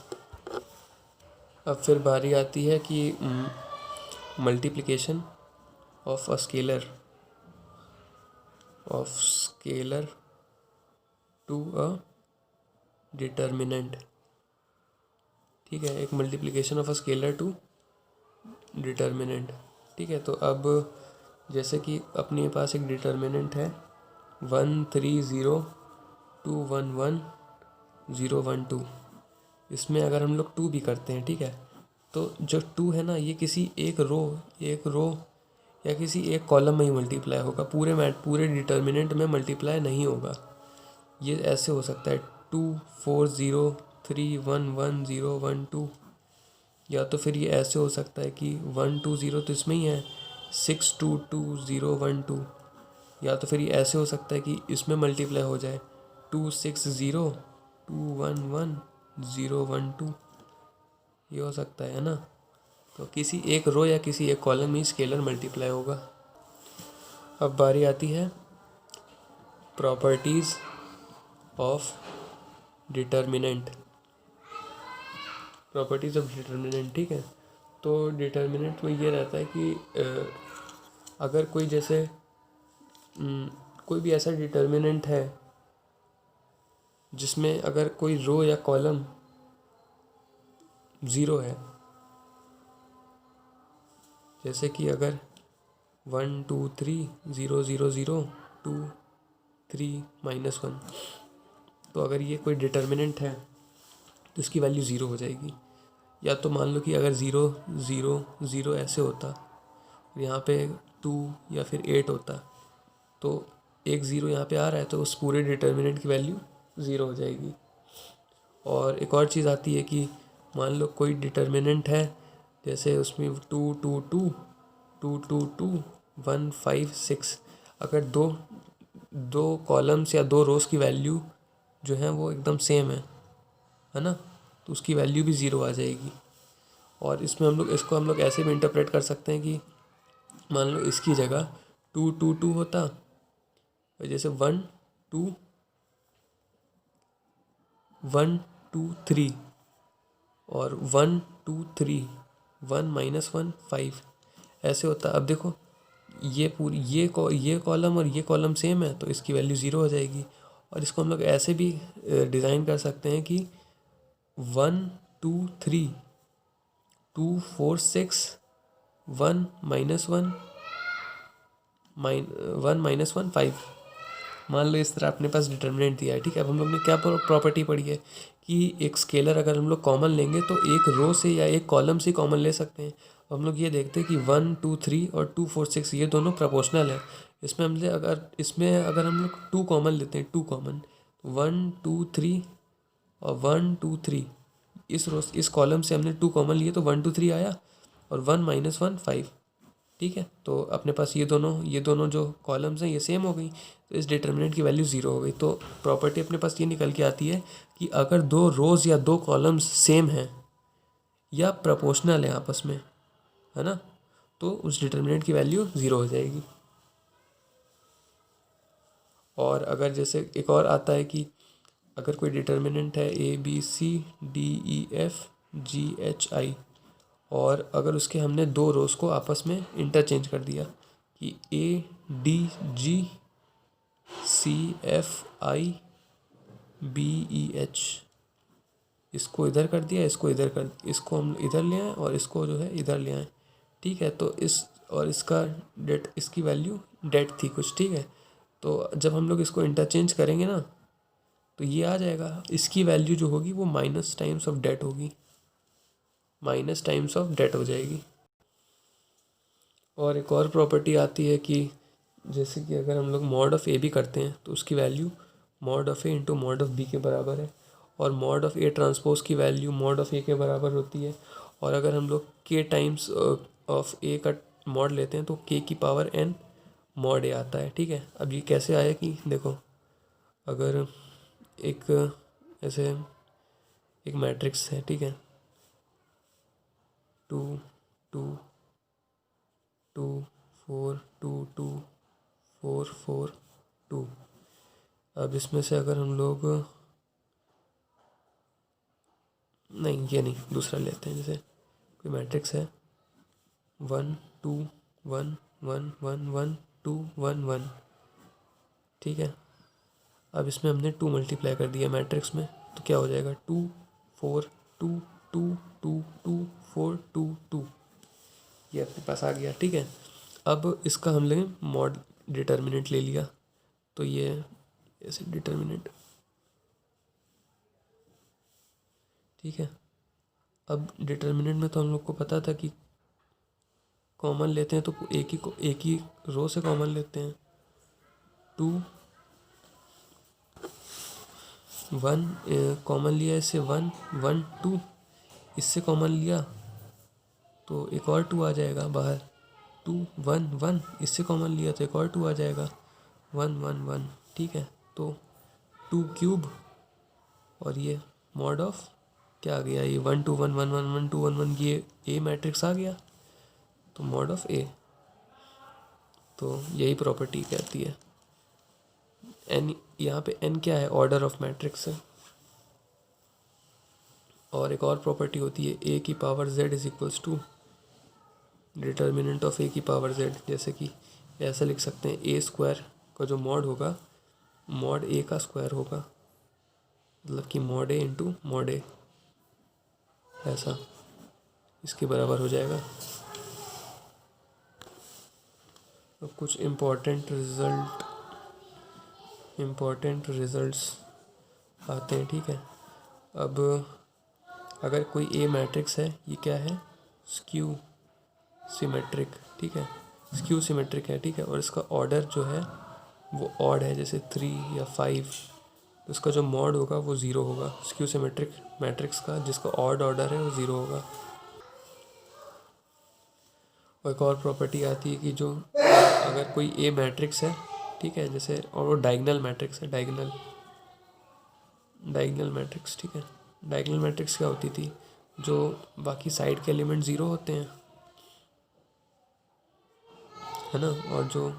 S1: अब फिर बारी आती है कि multiplication of a scalar to a determinant, ठीक है, एक multiplication of a scalar to determinant, ठीक है। तो अब जैसे कि अपने पास एक डिटर्मिनेंट है 1 3 0 2 1 1 0 1 2, इसमें अगर हम लोग 2 भी करते हैं, ठीक है, तो जो 2 है ना ये किसी एक रो या किसी एक कॉलम में ही मल्टीप्लाई होगा, पूरे डिटर्मिनेंट में मल्टीप्लाई नहीं होगा। ये ऐसे हो सकता है 2 4 0 3 1 1 0 1 2, या तो फिर ये ऐसे हो सकता है कि 1 2 0 तो इसमें ही है, 6 2 2 0 1 2, या तो फिर ये ऐसे हो सकता है कि इसमें मल्टीप्लाई हो जाए 2 6 0 2 1 1 0 1 2, ये हो सकता है ना। तो किसी एक रो या किसी एक कॉलम में स्केलर मल्टीप्लाई होगा। अब बारी आती है प्रॉपर्टीज़ ऑफ डिटर्मिनेंट, ठीक है। तो डिटर्मिनेंट में ये रहता है कि अगर कोई जैसे कोई भी ऐसा डिटर्मिनेंट है जिसमें अगर कोई रो या कॉलम ज़ीरो है, जैसे कि अगर 1 2 3 0 0 0 2 3 -1, तो अगर ये कोई डिटर्मिनेंट है तो इसकी वैल्यू ज़ीरो हो जाएगी। या तो मान लो कि अगर 0 0 0 ऐसे होता और यहाँ पे 2 या फिर 8 होता, तो एक ज़ीरो यहाँ पे आ रहा है तो उस पूरे डिटर्मिनेंट की वैल्यू ज़ीरो हो जाएगी। और एक और चीज़ आती है कि मान लो कोई डिटर्मिनेंट है, जैसे उसमें 2 2 2 2 2 2 1 5 6, अगर दो कॉलम्स या दो रोज़ की वैल्यू जो है वो एकदम सेम है ना, तो उसकी वैल्यू भी ज़ीरो आ जाएगी। और इसमें इसको हम लोग ऐसे भी इंटरप्रेट कर सकते हैं कि मान लो इसकी जगह 2 2 2 होता, और जैसे 1 2 1 2 3 और 1 2 3 1 -1 5 ऐसे होता। अब देखो ये पूरी ये कॉलम और ये कॉलम सेम है, तो इसकी वैल्यू ज़ीरो हो जाएगी। और इसको हम लोग ऐसे भी डिज़ाइन कर सकते हैं कि 1 2 3 2 4 6 1 -1 1 5। मान लो इस तरह अपने पास डिटर्मिनेंट दिया है, ठीक है। अब हम लोग ने क्या प्रॉपर्टी पढ़ी है कि एक स्केलर अगर हम लोग कॉमन लेंगे तो एक रो से या एक कॉलम से कॉमन ले सकते हैं। अब हम लोग ये देखते हैं कि 1 2 3 और 2 4 6 ये दोनों प्रोपोर्शनल है। इसमें अगर हम लोग 2 कॉमन लेते हैं, 2 कॉमन 1 2 3 और 1 2 3, इस कॉलम से हमने 2 कॉमन लिए तो 1 2 3 आया, और 1 -1 5, ठीक है। तो अपने पास ये दोनों जो कॉलम्स हैं ये सेम हो गई, तो इस डिटर्मिनेंट की वैल्यू ज़ीरो हो गई। तो प्रॉपर्टी अपने पास ये निकल के आती है कि अगर दो रोज़ या दो कॉलम्स सेम हैं या प्रोपोर्शनल है आपस में, है ना, तो उस डिटर्मिनेंट की वैल्यू ज़ीरो हो जाएगी। और अगर जैसे एक और आता है कि अगर कोई डिटर्मिनेंट है ABCDEFGHI, और अगर उसके हमने दो रोज़ को आपस में इंटरचेंज कर दिया कि ADGCFIBEH, इसको इधर कर दिया, इसको हम इधर ले आए और इसको जो है इधर ले आए, ठीक है। तो इसकी वैल्यू डेट थी कुछ, ठीक है। तो जब हम लोग इसको इंटरचेंज करेंगे ना तो ये आ जाएगा, इसकी वैल्यू जो होगी वो माइनस टाइम्स ऑफ डेट होगी, माइनस टाइम्स ऑफ डेट हो जाएगी। और एक और प्रॉपर्टी आती है कि जैसे कि अगर हम लोग मॉड ऑफ़ ए भी करते हैं तो उसकी value mod of A into mod of B के बराबर है, और मॉड ऑफ़ ए ट्रांसपोज की वैल्यू मॉड ऑफ़ ए के बराबर होती है। और अगर हम लोग के टाइम्स ऑफ ए का मॉड लेते हैं तो के की पावर एन मॉड ए आता है, ठीक है। अब ये कैसे आया कि देखो, अगर एक ऐसे एक मैट्रिक्स है, ठीक है, 2 2 2 4 2 2 4 4 2। अब इसमें से अगर हम लोग, नहीं ये नहीं, दूसरा लेते हैं। जैसे कोई मैट्रिक्स है 1 2 1 1 1 1 2 1 1, ठीक है। अब इसमें हमने 2 मल्टीप्लाई कर दिया मैट्रिक्स में, तो क्या हो जाएगा 2 4 2 2 2 2 4 2 2, ये अपने पास आ गया, ठीक है। अब इसका हम लेंगे मॉड डिटर्मिनेंट ले लिया, तो ये ऐसे डिटर्मिनेंट, ठीक है। अब डिटर्मिनेंट में तो हम लोग को पता था कि कॉमन लेते हैं तो एक ही रो से कॉमन लेते हैं। 2 1 कॉमन लिया, इससे 1 1 2, इससे कॉमन लिया तो एक और 2 आ जाएगा बाहर। 2 1 1, इससे कॉमन लिया तो एक और 2 आ जाएगा, 1 1 1, ठीक है। तो 2 क्यूब, और ये मॉड ऑफ क्या आ गया, ये 1 2 1 1 1 1 2 1 1, ये ए मैट्रिक्स आ गया, तो मॉड ऑफ ए। तो यही प्रॉपर्टी कहती है। एन, यहाँ पे एन क्या है, ऑर्डर ऑफ मैट्रिक्स है। और एक और प्रॉपर्टी होती है ए की power Z is equals to determinant of A की पावर जेड। जैसे कि ऐसा लिख सकते हैं, ए स्क्वायर का जो मॉड होगा मॉड ए का स्क्वायर होगा, मतलब कि मॉड ए इंटू मॉड ए, ऐसा इसके बराबर हो जाएगा। तो कुछ इम्पोर्टेंट रिजल्ट्स आते हैं, ठीक है। अब अगर कोई ए मैट्रिक्स है, ये क्या है, स्क्यू सिमेट्रिक, ठीक है, स्क्यू सिमेट्रिक है, ठीक है। और इसका ऑर्डर जो है वो ऑड है, जैसे 3 या 5, तो इसका जो मॉड होगा वो ज़ीरो होगा। स्क्यू सिमेट्रिक मैट्रिक्स का जिसका ऑड ऑर्डर है वो ज़ीरो होगा। और एक और प्रॉपर्टी आती है कि जो अगर कोई ए मैट्रिक्स है, ठीक है, जैसे, और वो डायगोनल मैट्रिक्स है, डायगोनल मैट्रिक्स, ठीक है। डायगोनल मैट्रिक्स क्या होती थी, जो बाकी साइड के एलिमेंट ज़ीरो होते हैं, है ना, और जो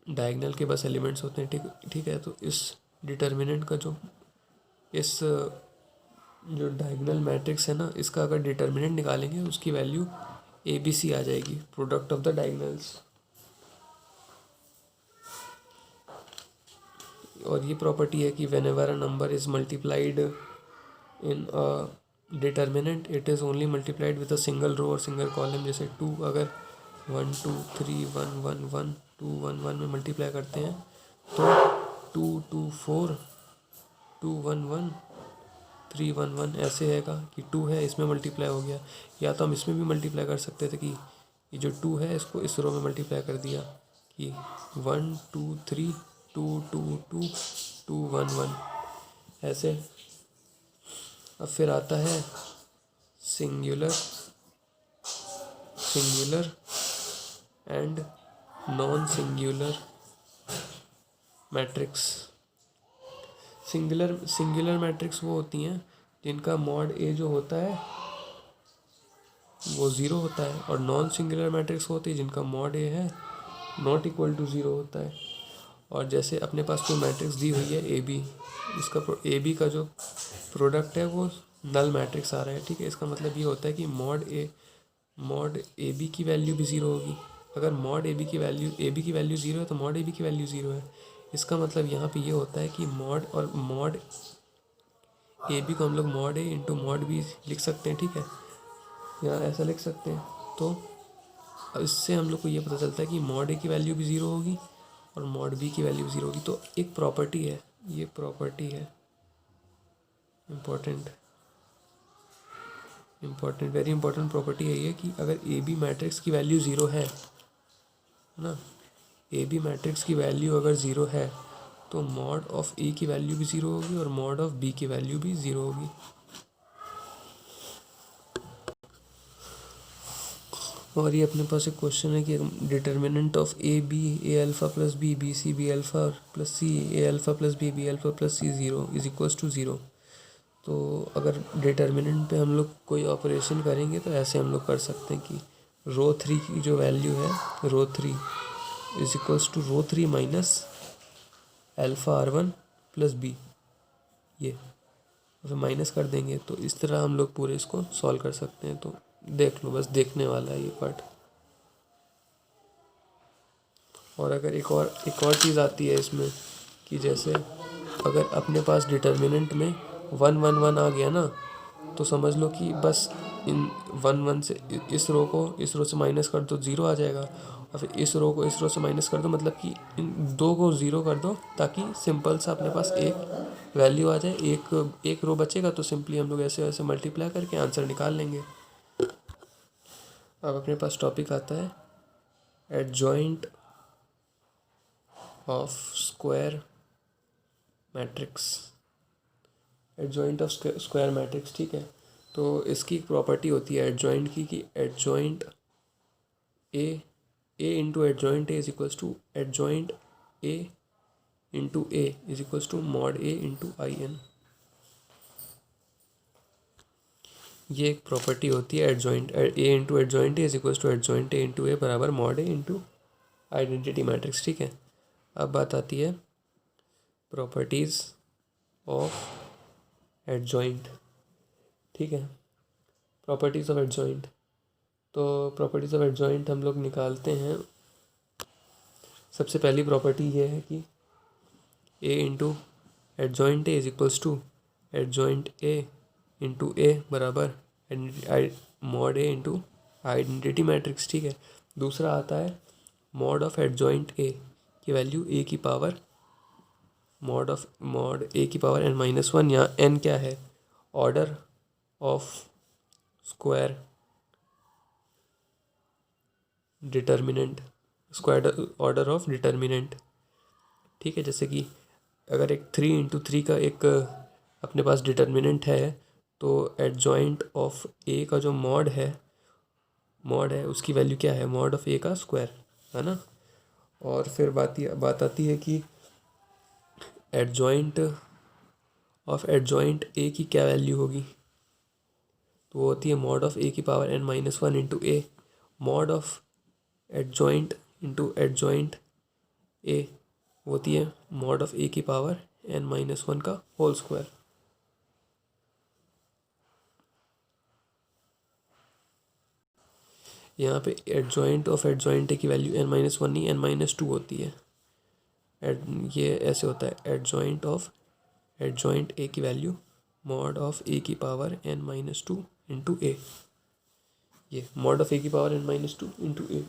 S1: डायगोनल के बस एलिमेंट्स होते हैं, ठीक ठीक है। तो इस डिटर्मिनेंट का जो इस जो डायगोनल मैट्रिक्स है ना, इसका अगर डिटर्मिनेंट निकालेंगे उसकी वैल्यू ABC आ जाएगी, प्रोडक्ट ऑफ द डायगोनल्स। और ये प्रॉपर्टी है कि whenever a number is multiplied in a determinant it is only multiplied with a single row और सिंगल कॉलम। जैसे 2 अगर 1 2 3 1 1 1 2 1 1 में मल्टीप्लाई करते हैं तो 2 2 4 2 1 1 3 1 1 ऐसे हैगा कि 2 है इसमें मल्टीप्लाई हो गया। या तो हम इसमें भी मल्टीप्लाई कर सकते थे कि ये जो 2 है इसको इस रो में मल्टीप्लाई कर दिया कि 1 2 3 2 2 2 2 1 1 ऐसे। अब फिर आता है singular singular and non singular matrix. Singular matrix वो होती हैं जिनका मॉड ए जो होता है वो ज़ीरो होता है, और नॉन सिंगुलर मैट्रिक्स होती है जिनका मॉड ए है नॉट इक्वल टू ज़ीरो होता है। और जैसे अपने पास कोई मैट्रिक्स दी हुई है ए बी, इसका ए बी का जो प्रोडक्ट है वो नल मैट्रिक्स आ रहा है, ठीक है। इसका मतलब ये होता है कि मॉड ए बी की वैल्यू भी ज़ीरो होगी। अगर मॉड ए बी की वैल्यू ज़ीरो है तो मॉड ए बी की वैल्यू ज़ीरो है। इसका मतलब यहाँ पे ये होता है कि मॉड ए बी को हम लोग mod A into mod B लिख सकते हैं, ठीक है, यहाँ ऐसा लिख सकते हैं। तो अब इससे हम लोग को ये पता चलता है कि मॉड ए की वैल्यू भी ज़ीरो होगी और मॉड बी की वैल्यू भी ज़ीरो होगी। तो एक प्रॉपर्टी है, ये प्रॉपर्टी है इम्पोर्टेंट वेरी इंपॉर्टेंट प्रॉपर्टी है ये कि अगर ए बी मैट्रिक्स की वैल्यू ज़ीरो है ना, ए बी मैट्रिक्स की वैल्यू अगर ज़ीरो है तो मॉड ऑफ ए की वैल्यू भी ज़ीरो होगी और मॉड ऑफ बी की वैल्यू भी ज़ीरो होगी। और ये अपने पास एक क्वेश्चन है कि determinant of A alpha plus B C B alpha plus C A alpha plus B alpha plus C zero is equals to zero. तो अगर डिटर्मिनेंट पे हम लोग कोई ऑपरेशन करेंगे तो ऐसे हम लोग कर सकते हैं कि रो 3 की जो वैल्यू है row 3 is equals to row 3 minus alpha R1 plus B, ये फिर माइनस कर देंगे। तो इस तरह हम लोग पूरे इसको सॉल्व कर सकते हैं। तो देख लो, बस देखने वाला है ये पार्ट। और अगर एक और चीज़ आती है इसमें कि जैसे अगर अपने पास डिटर्मिनेंट में 1 1 1 आ गया ना, तो समझ लो कि बस इन 1 1 से इस रो से माइनस कर दो, ज़ीरो आ जाएगा। और फिर इस रो से माइनस कर दो, मतलब कि इन दो को ज़ीरो कर दो ताकि सिंपल सा अपने पास एक वैल्यू आ जाए, एक रो बचेगा। तो सिंपली हम लोग ऐसे वैसे मल्टीप्लाई करके आंसर निकाल लेंगे। अब अपने पास टॉपिक आता है adjoint of square matrix. Adjoint of square matrix, ठीक है। तो इसकी एक प्रॉपर्टी होती है एडजॉइंट की कि adjoint A into adjoint A is equals to adjoint A into A is equals to mod A into I N. ये एक प्रॉपर्टी होती है adjoint A into adjoint A is equals to adjoint A into A बराबर mod A into identity matrix, ठीक है। अब बात आती है प्रॉपर्टीज़ ऑफ एडजॉइंट, ठीक है। प्रॉपर्टीज़ ऑफ एडजॉइंट, तो प्रॉपर्टीज़ ऑफ एडजॉइंट हम लोग निकालते हैं। सबसे पहली प्रॉपर्टी ये है कि A into adjoint A is equals to adjoint A into A बराबर mod A into identity matrix, ठीक है। दूसरा आता है मॉड ऑफ एडजॉइंट ए की वैल्यू ए की पावर मॉड ए की पावर n माइनस वन, यहाँ n क्या है, order of square determinant, square order of determinant, ठीक है। जैसे कि अगर एक 3 इंटू 3 का एक अपने पास डिटर्मिनेंट है तो एडजॉइंट ऑफ ए का जो मॉड है उसकी वैल्यू क्या है, मॉड ऑफ ए का स्क्वायर, है ना। और फिर बात आती है कि एडजॉइंट ऑफ एडजॉइंट ए की क्या वैल्यू होगी, तो वो होती है मॉड ऑफ ए की power n minus one into A. Mod of adjoint into adjoint ए होती है मॉड ऑफ ए की पावर n-1 का होल स्क्वायर। यहाँ पे एडजॉइंट ऑफ एडजॉइंट ए की वैल्यू n-1 नहीं n-2 होती है। ये ऐसे होता है एडजॉइंट ऑफ एडजॉइंट ए की वैल्यू मॉड ऑफ ए की पावर n-2 इंटू ए। ये मॉड ऑफ ए की पावर n-2 इंटू ए।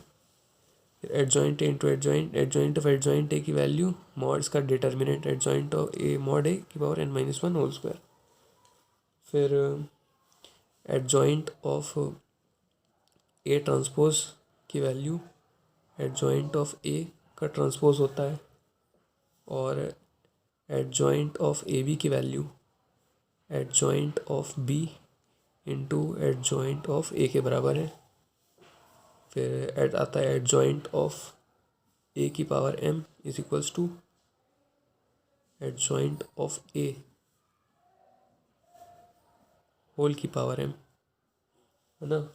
S1: फिर adjoint A into adjoint of adjoint A की वैल्यू मॉड इसका determinant adjoint of A mod A की power n-1 whole square. फिर adjoint of A transpose की value adjoint of A का transpose होता है, और एडजॉइंट ऑफ ए बी की value adjoint of B into adjoint of A के बराबर है। फिर एड आता है एडजॉइंट ऑफ ए की power m is equals to adjoint of A whole की पावर m, है ना।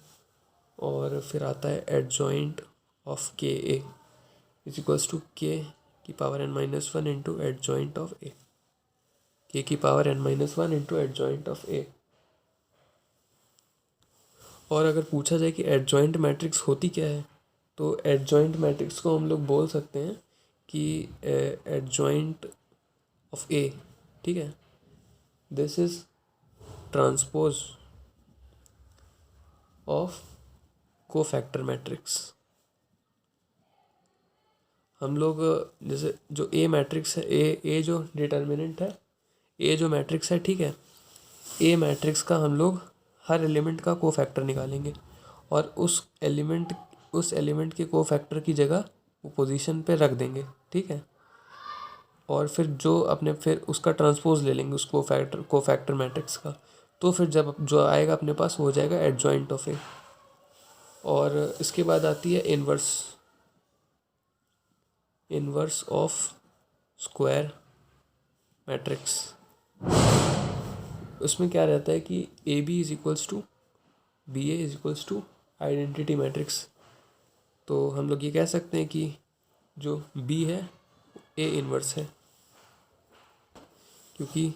S1: और फिर आता है एडजॉइंट ऑफ के ए इज इक्वल्स टू के की power n-1 into adjoint of A, K की power n-1 into adjoint of A. और अगर पूछा जाए कि एडजॉइंट मैट्रिक्स होती क्या है, तो एडजॉइंट मैट्रिक्स को हम लोग बोल सकते हैं कि एडजॉइंट ऑफ ए, ठीक है, this is transpose of cofactor matrix. हम लोग जैसे जो ए मैट्रिक्स है, ए जो डिटर्मिनेंट है, ए जो मैट्रिक्स है, ठीक है, ए मैट्रिक्स का हम लोग हर एलिमेंट का कोफैक्टर निकालेंगे और उस एलिमेंट के कोफैक्टर की जगह वो पोजीशन पे रख देंगे, ठीक है। और फिर उसका ट्रांसपोज ले लेंगे उस कोफैक्टर मैट्रिक्स का, तो फिर जब जो आएगा अपने पास वो हो जाएगा एडजॉइंट ऑफ ए। और इसके बाद आती है इनवर्स ऑफ स्क्वायर मैट्रिक्स। उसमें क्या रहता है कि A B is equals to B A is equals to identity matrix. तो हम लोग ये कह सकते हैं कि जो बी है ए इनवर्स है, क्योंकि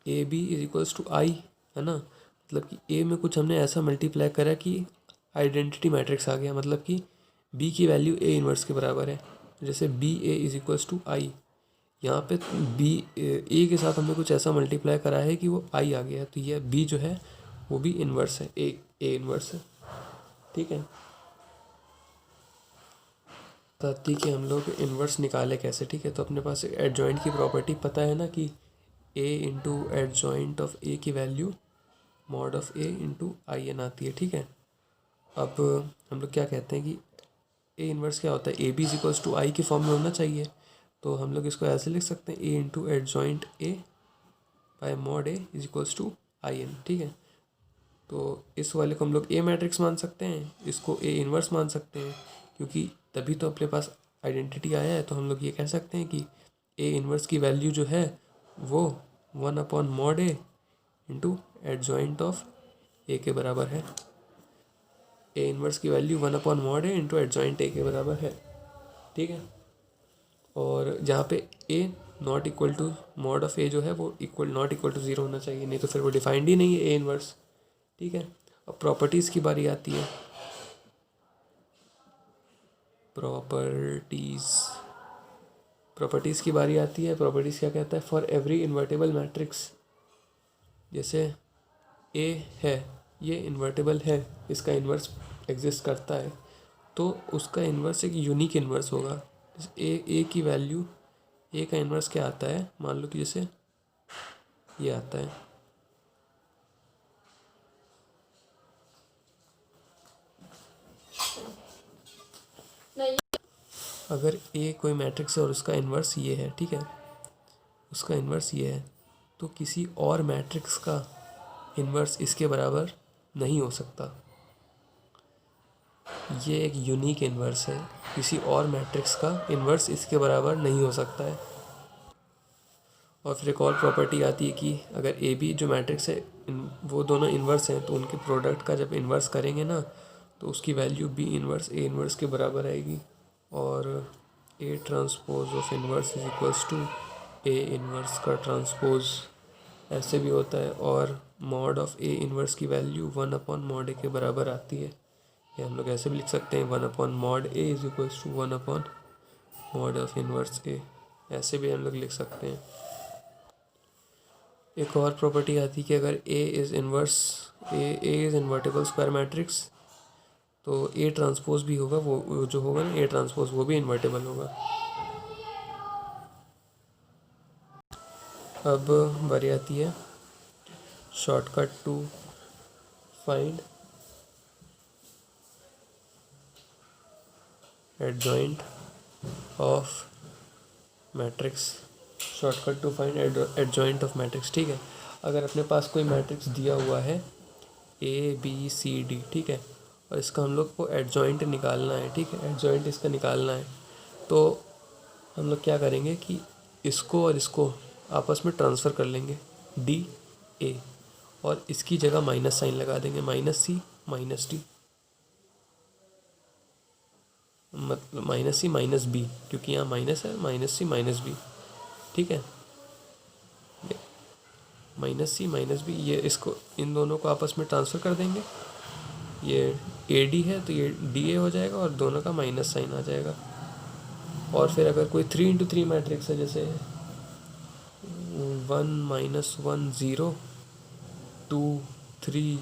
S1: A B is equals to I, है ना। मतलब कि ए में कुछ हमने ऐसा मल्टीप्लाई करा कि आइडेंटिटी मैट्रिक्स आ गया, मतलब कि बी की वैल्यू ए इनवर्स के बराबर है। जैसे B A is equals to I, यहाँ पे बी ए के साथ हमने कुछ ऐसा मल्टीप्लाई करा है कि वो आई आ गया, तो यह बी जो है वो भी इन्वर्स है, ए इन्वर्स है, ठीक है। ताकि कि हम लोग इन्वर्स निकाले कैसे, ठीक है। तो अपने पास एडजॉइंट की प्रॉपर्टी पता है ना कि A into adjoint of A की value mod of A into I N आती है, ठीक है। अब हम लोग क्या कहते हैं कि ए इन्वर्स क्या होता है, A B is equals to I की फॉर्म में होना चाहिए। तो हम लोग इसको ऐसे लिख सकते हैं A into adjoint A by mod A is equals to I N, ठीक है। तो इस वाले को हम लोग ए मैट्रिक्स मान सकते हैं, इसको ए इन्वर्स मान सकते हैं, क्योंकि तभी तो अपने पास आइडेंटिटी आया है। तो हम लोग ये कह सकते हैं कि ए इन्वर्स की वैल्यू जो है वो 1/mod A into adjoint of A के बराबर है। ए इन्वर्स की value 1/mod A into adjoint A के बराबर है, ठीक है। और जहाँ पे A not equal to mod of A जो है वो नॉट इक्वल टू 0 होना चाहिए, नहीं तो फिर वो डिफाइंड ही नहीं है ए इन्वर्स, ठीक है। अब प्रॉपर्टीज़ की बारी आती है। प्रॉपर्टीज़ की बारी आती है। प्रॉपर्टीज़ क्या कहता है, फॉर एवरी इन्वर्टेबल मैट्रिक्स, जैसे ए है, ये इन्वर्टेबल है, इसका इन्वर्स एग्जिस्ट करता है, तो उसका इन्वर्स एक यूनिक इन्वर्स होगा। ए की वैल्यू, ए का इन्वर्स क्या आता है, मान लो कि जैसे ये आता है, अगर ए कोई मैट्रिक्स है और उसका इन्वर्स ये है, ठीक है, उसका इन्वर्स ये है, तो किसी और मैट्रिक्स का इन्वर्स इसके बराबर नहीं हो सकता। ये एक यूनिक इन्वर्स है, किसी और मैट्रिक्स का इन्वर्स इसके बराबर नहीं हो सकता है। और फिर एक और प्रॉपर्टी आती है कि अगर ए बी जो मैट्रिक्स है वो दोनों इन्वर्स हैं, तो उनके प्रोडक्ट का जब इन्वर्स करेंगे ना, तो उसकी value B inverse A inverse के बराबर आएगी, और A transpose of inverse is equals to A inverse का ट्रांसपोज, ऐसे भी होता है। और मॉड ऑफ ए इनवर्स की वैल्यू 1/mod ए के बराबर आती है, या हम लोग ऐसे भी लिख सकते हैं 1/mod A is equals to 1/mod of inverse A, ऐसे भी हम लोग लिख सकते हैं। एक और प्रॉपर्टी आती है कि अगर A is invertible square matrix, तो ए ट्रांसपोज भी होगा, वो जो होगा ना ए ट्रांसपोज, वो भी इन्वर्टेबल होगा। अब बारी आती है shortcut to find adjoint of matrix. Shortcut to find adjoint of matrix, ठीक है। अगर अपने पास कोई मैट्रिक्स दिया हुआ है ABCD, ठीक है, और इसका हम लोग को एडजॉइंट निकालना है, ठीक है, एडजॉइंट इसका निकालना है, तो हम लोग क्या करेंगे कि इसको और इसको आपस में ट्रांसफ़र कर लेंगे DA, और इसकी जगह माइनस साइन लगा देंगे, -C -D, मतलब -C -B, क्योंकि यहाँ माइनस है, -C -B, ठीक है, -C -B, ये इसको इन दोनों को आपस में ट्रांसफ़र कर देंगे। ये AD है तो ये DA हो जाएगा, और दोनों का माइनस साइन आ जाएगा। और फिर अगर कोई 3×3 मैट्रिक्स है, जैसे 1 -1 0 2 3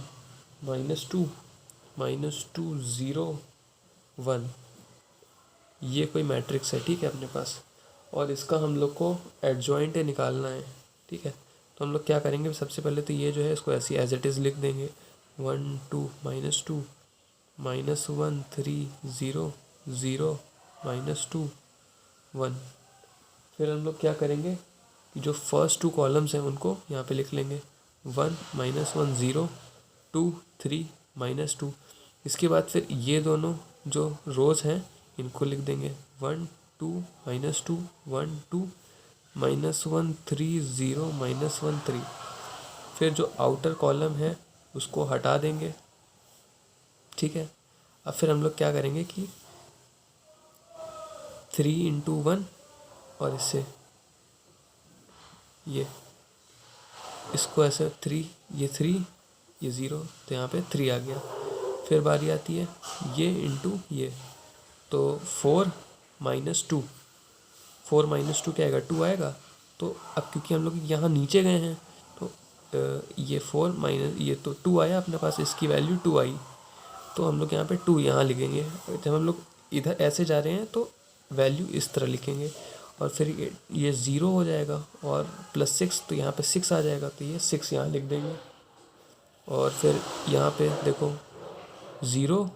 S1: -2 -2 0 1, ये कोई मैट्रिक्स है, ठीक है, अपने पास, और इसका हम लोग को एडजॉइंट निकालना है, ठीक है। तो हम लोग क्या करेंगे, सबसे पहले तो ये जो है इसको ऐसे एज इट इज़ लिख देंगे, 1 2 -2 -1 3 0 0 -2 1। फिर हम लोग क्या करेंगे कि जो फर्स्ट 2 कॉलम्स हैं उनको यहाँ पे लिख लेंगे, 1 -1 0 2 3 -2। इसके बाद फिर ये दोनों जो रोज़ हैं इनको लिख देंगे, 1 2 -2 1 2 -1 3 0 -1 3। फिर जो आउटर कॉलम है उसको हटा देंगे, ठीक है। अब फिर हम लोग क्या करेंगे कि 3 × 1, और इससे ये इसको ऐसे 3 ये 0, तो यहाँ पे 3 आ गया। फिर बारी आती है ये इंटू ये, तो 4 -2 क्या आएगा, 2 आएगा। तो अब क्योंकि हम लोग यहाँ नीचे गए हैं, तो ये 4 माइनस ये, तो 2 आया अपने पास, इसकी वैल्यू 2 आई, तो हम लोग यहाँ पे 2 यहाँ लिखेंगे। जब हम लोग इधर ऐसे जा रहे हैं तो वैल्यू इस तरह लिखेंगे, और फिर ये 0 हो जाएगा, और +6, तो यहाँ पे 6 आ जाएगा, तो ये 6 यहाँ लिख देंगे। और फिर यहाँ पे देखो 0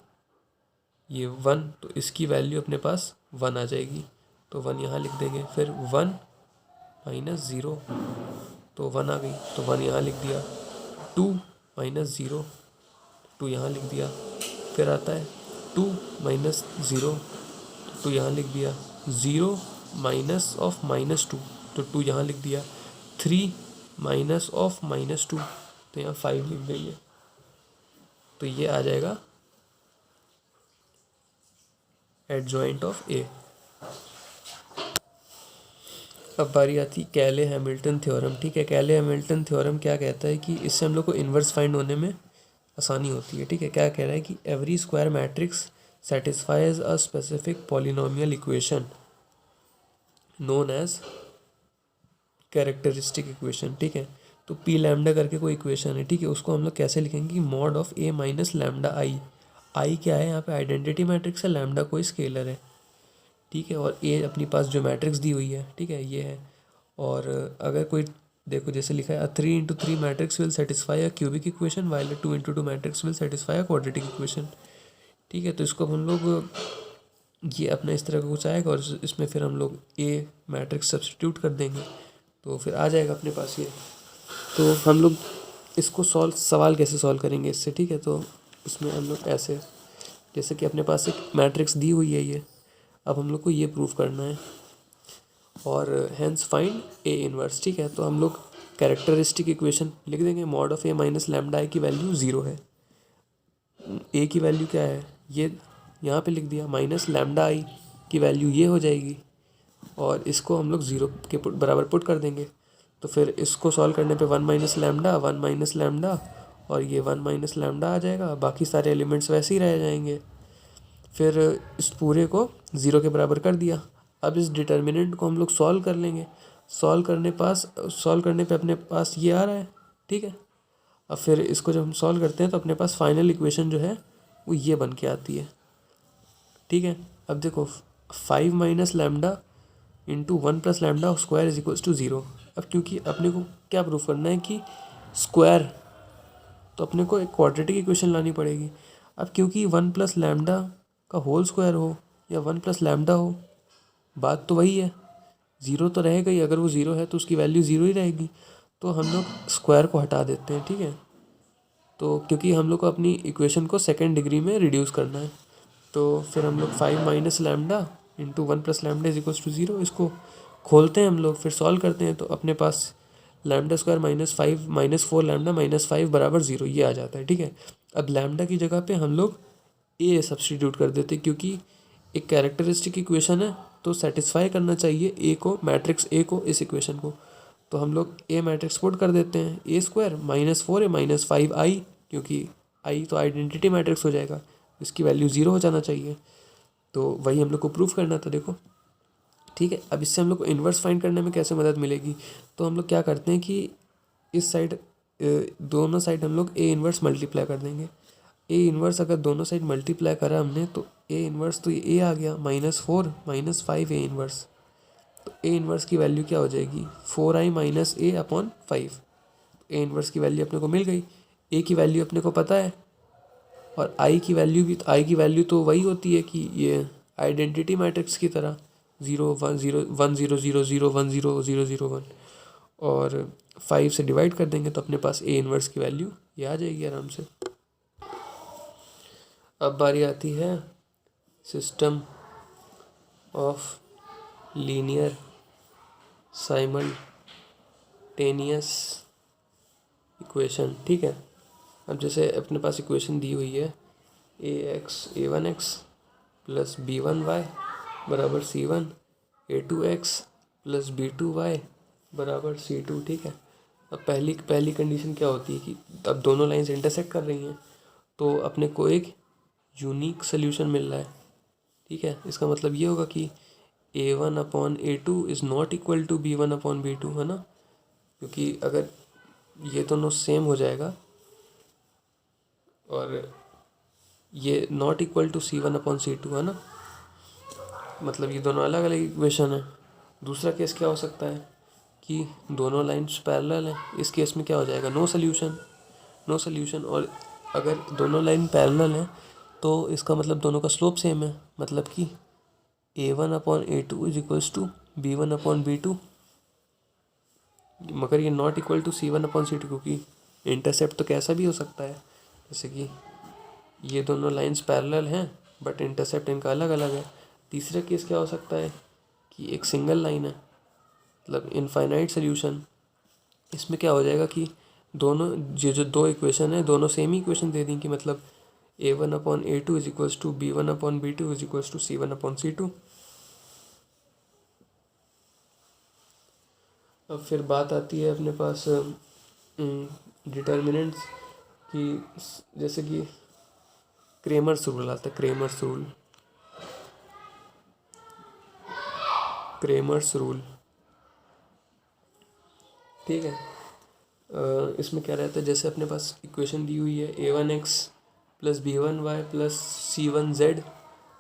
S1: ये 1, तो इसकी वैल्यू अपने पास 1 आ जाएगी, तो 1 यहाँ लिख देंगे। फिर 1 -0, तो 1 आ गई, तो 1 यहाँ लिख दिया। 2 -0, 2 यहाँ लिख दिया। फिर आता है 2 -0, तो 2 यहाँ लिख दिया। 0 -2, तो 2 यहाँ लिख दिया। 3 -2, तो यहाँ 5 लिख देंगे, तो ये आ जाएगा एडजॉइंट ऑफ ए। अब बारी आती कैले हैमिल्टन थ्योरम, ठीक है। कैले हैमिल्टन थ्योरम क्या कहता है कि इससे हम लोग को इन्वर्स फाइंड होने में आसानी होती है, ठीक है। क्या कह रहा है कि every square matrix satisfies a specific polynomial equation known as characteristic equation, ठीक है। तो पी लैम्डा करके कोई इक्वेशन है, ठीक है, उसको हम लोग कैसे लिखेंगे कि mod of A minus lambda I. I क्या है, यहाँ पे आइडेंटिटी मैट्रिक्स है, लैम्डा कोई स्केलर है, ठीक है, और ए अपनी पास जो मैट्रिक्स दी हुई है, ठीक है, ये है। और अगर कोई देखो जैसे लिखा है 3 × 3 matrix will satisfy a cubic equation while 2 × 2 matrix will satisfy a quadratic equation, ठीक है। तो इसको हम लोग ये अपना इस तरह का कुछ आएगा, और इसमें फिर हम लोग ए मैट्रिक्स सब्स्टिट्यूट कर देंगे, तो फिर आ जाएगा अपने पास ये। तो हम लोग इसको सवाल कैसे सॉल्व करेंगे इससे, ठीक है। तो इसमें हम लोग ऐसे, जैसे कि अपने पास एक मैट्रिक्स दी हुई है ये, अब हम लोग को ये प्रूफ करना है, और हैंस फाइंड ए इनवर्स, ठीक है। तो हम लोग कैरेक्टरिस्टिक इक्वेशन लिख देंगे, mod of A minus lambda I की वैल्यू 0 है, ए की वैल्यू क्या है ये यहाँ पे लिख दिया, माइनस लैम्डा आई की वैल्यू ये हो जाएगी और इसको हम लोग 0 के बराबर पुट कर देंगे। तो फिर इसको सॉल्व करने पे 1 माइनस लैम्डा और ये 1 - लैम्डा आ जाएगा, बाकी सारे एलिमेंट्स वैसे ही रह जाएंगे। फिर इस पूरे को 0 के बराबर कर दिया। अब इस डिटर्मिनेंट को हम लोग सॉल्व कर लेंगे। सॉल्व करने पे अपने पास ये आ रहा है, ठीक है। अब फिर इसको जब हम सॉल्व करते हैं तो अपने पास फाइनल इक्वेशन जो है वो ये बन के आती है, ठीक है। अब देखो 5 - लैम्डा इंटू 1 + λ² = 0। अब क्योंकि अपने को क्या प्रूफ करना है कि स्क्वायर, तो अपने को एक क्वाड्रेटिक इक्वेशन लानी पड़ेगी। अब क्योंकि 1 + λ का होल स्क्वायर हो या 1 + λ हो, बात तो वही है, 0 तो रहेगा ही। अगर वो 0 है तो उसकी वैल्यू 0 ही रहेगी। तो हम लोग स्क्वायर को हटा देते हैं, ठीक है। तो क्योंकि हम लोग को अपनी इक्वेशन को सेकेंड डिग्री में रिड्यूस करना है, तो फिर हम लोग 5 - λ इंटू 1 + λ = 0, इसको खोलते हैं हम लोग, फिर सॉल्व करते हैं तो अपने पास λ² -5 - 4 λ -5 = 0 ये आ जाता है, ठीक है। अब लैम्डा की जगह पे हम लोग ए सब्स्टिट्यूट कर देते, क्योंकि एक कैरेक्टरिस्टिक इक्वेशन है तो सेटिस्फाई करना चाहिए ए को, मैट्रिक्स ए को, इस इक्वेशन को। तो हम लोग ए मैट्रिक्स पुट कर देते हैं, A² -4A -5I, क्योंकि आई तो आइडेंटिटी मैट्रिक्स हो जाएगा, इसकी वैल्यू 0 हो जाना चाहिए। तो वही हम लोग को प्रूफ करना था, देखो, ठीक है। अब इससे हम लोग को इन्वर्स फाइंड करने में कैसे मदद मिलेगी, तो हम लोग क्या करते हैं कि इस साइड दोनों साइड हम लोग ए इन्वर्स मल्टीप्लाई कर देंगे। ए इन्वर्स अगर दोनों साइड मल्टीप्लाई करा हमने तो ए इन्वर्स तो ये आ गया, -4 -5 ए इन्वर्स। तो ए इन्वर्स की वैल्यू क्या हो जाएगी, 4i - A/5। ए इन्वर्स की वैल्यू अपने को मिल गई। ए की वैल्यू अपने को पता है और आई की वैल्यू भी, आई की वैल्यू तो वही होती है कि ये आइडेंटिटी मैट्रिक्स की तरह 0 1 0 1 0 0 0 1 0 0 0 1, और 5 से डिवाइड कर देंगे तो अपने पास ए इन्वर्स की वैल्यू ये आ जाएगी आराम से। अब बारी आती है system of linear simultaneous equation, ठीक है। अब जैसे अपने पास इक्वेशन दी हुई है a1x + b1y = c1, a2x + b2y = c2, ठीक है। अब पहली कंडीशन क्या होती है कि अब दोनों लाइंस इंटरसेक्ट कर रही हैं तो अपने को एक यूनिक सोल्यूशन मिल रहा है, ठीक है। इसका मतलब ये होगा कि a1/a2 is not equal to b1/b2, है ना, क्योंकि अगर ये दोनों सेम हो जाएगा और ये नॉट इक्वल टू c1/c2, है ना, मतलब ये दोनों अलग अलग इक्वेशन है। दूसरा केस क्या हो सकता है कि दोनों लाइन्स पैरेलल हैं, इस केस में क्या हो जाएगा, नो सल्यूशन। और अगर दोनों लाइन पैरेलल हैं तो इसका मतलब दोनों का स्लोप सेम है, मतलब कि a1/a2 = b1/b2, मगर ये नॉट इक्वल टू c1/c2, क्योंकि इंटरसेप्ट तो कैसा भी हो सकता है। जैसे कि ये दोनों लाइंस पैरेलल हैं बट इंटरसेप्ट इनका अलग अलग है। तीसरा केस क्या हो सकता है कि एक सिंगल लाइन है, मतलब इनफाइनाइट सोल्यूशन। इसमें क्या हो जाएगा कि दोनों जो दो इक्वेशन है दोनों सेम ही इक्वेशन दे दी कि मतलब a1/a2 = b1/b2 = c1/c2। अब फिर बात आती है अपने पास डिटर्मिनेंट्स की, जैसे कि क्रेमर्स रूल आता है, क्रेमर्स रूल, ठीक है। इसमें क्या रहता है, जैसे अपने पास इक्वेशन दी हुई है a1x + b1y + c1z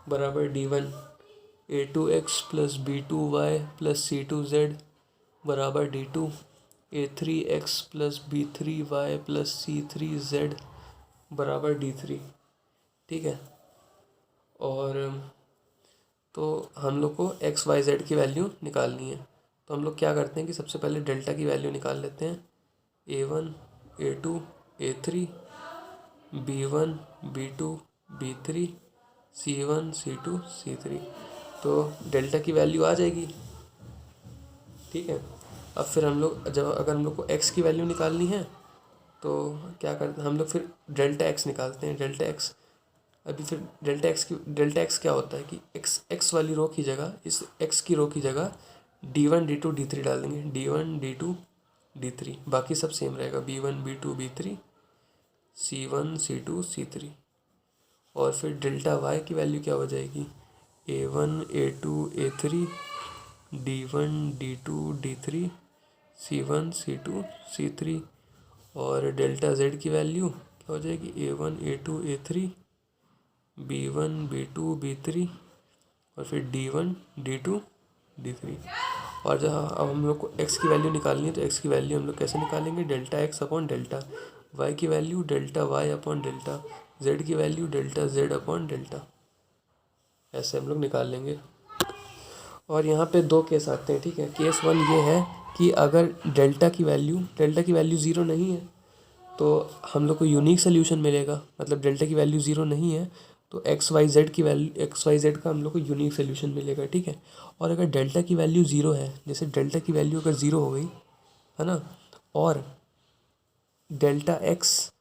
S1: = d1, a2x + b2y + c2z = d2, a3x + b3y + c3z = d3, ठीक है। और तो हम लोग को एक्स वाई जेड की वैल्यू निकालनी है। तो हम लोग क्या करते हैं कि सबसे पहले डेल्टा की वैल्यू निकाल लेते हैं, a1 a2 a3 b1 b2 b3 c1 c2 c3, तो डेल्टा की वैल्यू आ जाएगी, ठीक है। अब फिर हम लोग अगर हम लोग को x की वैल्यू निकालनी है तो क्या करते हैं हम लोग, फिर डेल्टा x निकालते हैं। डेल्टा x अभी फिर डेल्टा एक्स क्या होता है कि एक्स वाली रो की जगह, इस एक्स की रो की जगह D1 D2 D3 डाल देंगे, D1 D2 D3, बाकी सब सेम रहेगा, B1 B2 B3 C1 C2 C3। और फिर डेल्टा वाई की वैल्यू क्या हो जाएगी, A1 A2 A3 D1 D2 D3 C1 C2 C3। और डेल्टा जेड की वैल्यू क्या हो जाएगी, A1 A2 A3 B1 B2 B3 और फिर D1 D2 D3। और जहाँ अब हम लोग को x की वैल्यू निकालनी है तो x की वैल्यू हम लोग कैसे निकालेंगे, delta x upon delta y की value delta y upon delta z की value delta z upon delta, ऐसे हम लोग निकाल लेंगे। और यहाँ पे दो केस आते हैं, ठीक है। केस वन ये है कि अगर डेल्टा की वैल्यू ज़ीरो नहीं है तो हम लोग को यूनिक सोल्यूशन मिलेगा, मतलब डेल्टा की वैल्यू ज़ीरो नहीं है तो एक्स वाई जेड का हम लोग को यूनिक सोल्यूशन मिलेगा, ठीक है। और अगर डेल्टा की वैल्यू ज़ीरो है, जैसे डेल्टा की वैल्यू अगर ज़ीरो हो गई है ना, और डेल्टा एक्स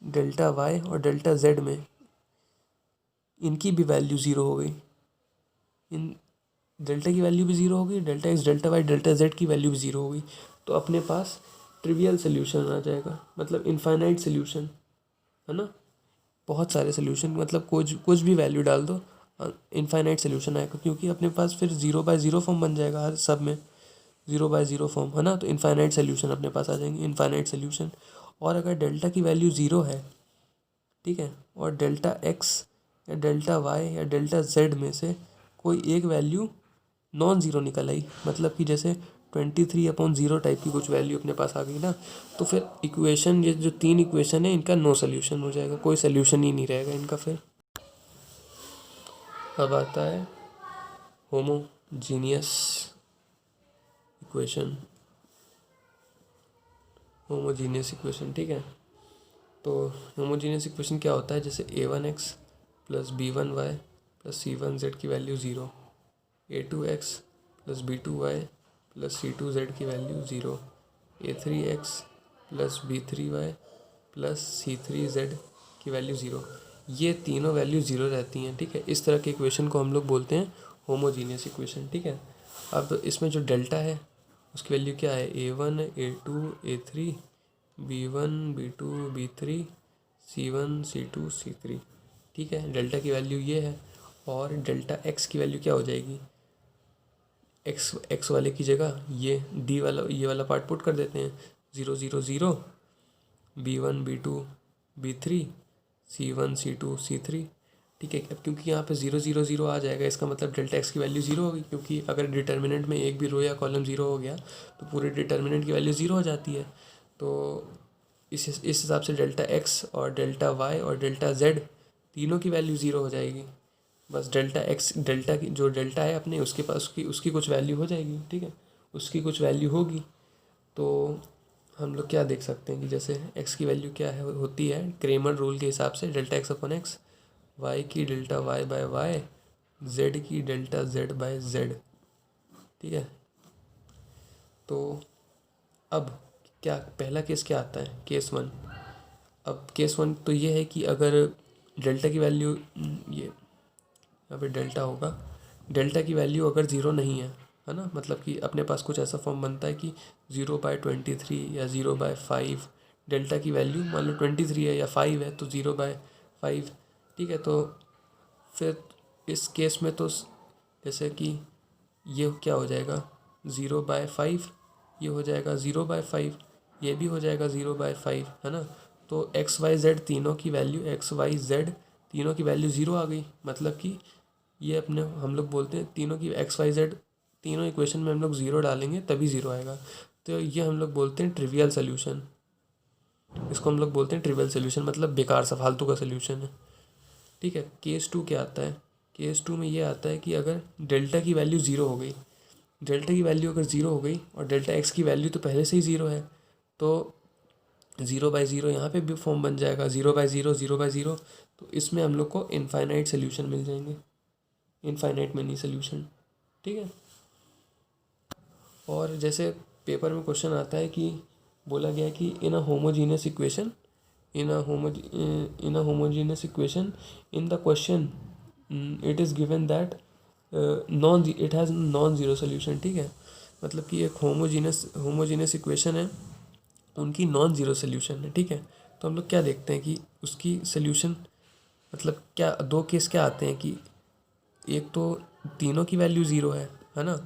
S1: डेल्टा वाई और डेल्टा जेड में इनकी भी वैल्यू ज़ीरो हो गई, इन डेल्टा की वैल्यू भी ज़ीरो हो गई, delta X delta Y delta Z की वैल्यू भी ज़ीरो हो गई, तो अपने पास ट्रिवियल सोल्यूशन आ जाएगा, मतलब इनफाइनाइट सोल्यूशन, है ना। बहुत सारे सोल्यूशन, मतलब कुछ भी वैल्यू डाल दो इनफाइनाइट सोल्यूशन आएगा, क्योंकि अपने पास फिर 0/0 फॉर्म बन जाएगा हर सब में, 0/0 फॉर्म, है ना। तो इनफाइनाइट सोल्यूशन अपने पास आ जाएंगे, इनफाइनाइट सोल्यूशन। और अगर डेल्टा की वैल्यू ज़ीरो है, ठीक है, और डेल्टा एक्स या डेल्टा वाई या डेल्टा जेड में से कोई एक वैल्यू नॉन ज़ीरो निकल आई, मतलब कि जैसे 23/0 टाइप की कुछ वैल्यू अपने पास आ गई ना, तो फिर इक्वेशन, ये जो तीन इक्वेशन है इनका नो सोल्यूशन हो जाएगा, कोई सोल्यूशन ही नहीं रहेगा इनका फिर। अब आता है होमोजीनियस इक्वेशन, ठीक है। तो होमोजीनियस इक्वेशन क्या होता है, जैसे A1x plus B1y plus C1z की value zero, A2x plus B2y plus C2z की value zero, A3x plus B3y plus C3z की वैल्यू ज़ीरो, ये तीनों वैल्यू ज़ीरो रहती हैं, ठीक है। इस तरह के इक्वेशन को हम लोग बोलते हैं होमोजीनियस इक्वेशन, ठीक है। अब इसमें जो डेल्टा है उसकी वैल्यू क्या है, A1 A2 A3 B1 B2 B3 C1 C2 C3, ठीक है। डेल्टा की वैल्यू ये है। और डेल्टा एक्स की वैल्यू क्या हो जाएगी, एक्स वाले की जगह ये वाला पार्ट पुट कर देते हैं, 0 0 0 B1 B2 B3 C1 C2 C3, ठीक है। अब क्योंकि यहाँ पे 0 0 0 आ जाएगा, इसका मतलब डेल्टा एक्स की वैल्यू ज़ीरो होगी, क्योंकि अगर डिटर्मिनेंट में एक भी रो या कॉलम ज़ीरो हो गया तो पूरे डिटर्मिनेंट की वैल्यू ज़ीरो हो जाती है। तो इस हिसाब से डेल्टा एक्स और डेल्टा वाई और डेल्टा जेड तीनों की वैल्यू ज़ीरो हो जाएगी। बस डेल्टा की जो डेल्टा है अपने उसके पास उसकी कुछ वैल्यू हो जाएगी, ठीक है, उसकी कुछ वैल्यू होगी। तो हम लोग क्या देख सकते हैं कि जैसे एक्स की वैल्यू क्या है, होती है क्रेमर रूल के हिसाब से delta x upon x, y की delta y by y, z की डेल्टा जेड बाय जेड, ठीक है। तो अब क्या पहला केस क्या आता है, केस वन। अब केस वन तो ये है कि अगर डेल्टा की वैल्यू ये यहाँ पे डेल्टा होगा, डेल्टा की वैल्यू अगर ज़ीरो नहीं है ना, मतलब कि अपने पास कुछ ऐसा फॉर्म बनता है कि 0/23 या 0/5, डेल्टा की वैल्यू मान लो 23 है या 5 है तो 0/5, ठीक है। तो फिर इस केस में तो जैसे कि ये क्या हो जाएगा 0/5, ये हो जाएगा 0/5, ये भी हो जाएगा 0/5, है ना। तो XYZ तीनों की वैल्यू XYZ तीनों की वैल्यू ज़ीरो आ गई, मतलब कि ये अपने हम लोग बोलते हैं तीनों की XYZ तीनों इक्वेशन में हम लोग ज़ीरो डालेंगे तभी ज़ीरो आएगा, तो ये हम लोग बोलते हैं ट्रिवियल सोल्यूशन। इसको हम लोग बोलते हैं ट्रिवियल सोल्यूशन, मतलब बेकार सा फालतू का सोल्यूशन है, ठीक है। केस टू क्या आता है, केस टू में ये आता है कि अगर डेल्टा की वैल्यू ज़ीरो हो गई, डेल्टा की वैल्यू अगर ज़ीरो हो गई और डेल्टा एक्स की वैल्यू तो पहले से ही ज़ीरो है, तो 0/0 यहाँ पे भी फॉर्म बन जाएगा, 0/0 0/0, तो इसमें हम लोग को इनफाइनाइट सोल्यूशन मिल जाएंगे, इनफाइनाइट मिनी सोल्यूशन, ठीक है। और जैसे पेपर में क्वेश्चन आता है कि बोला गया है कि in a homogeneous equation in a homogeneous equation in the question it is given that it has non-zero solution, ठीक है। मतलब कि एक होमोजेनियस इक्वेशन है, उनकी नॉन ज़ीरो सोल्यूशन है, ठीक है। तो हम लोग क्या देखते हैं कि उसकी सोल्यूशन मतलब क्या, दो केस क्या आते हैं कि एक तो तीनों की वैल्यू ज़ीरो है ना,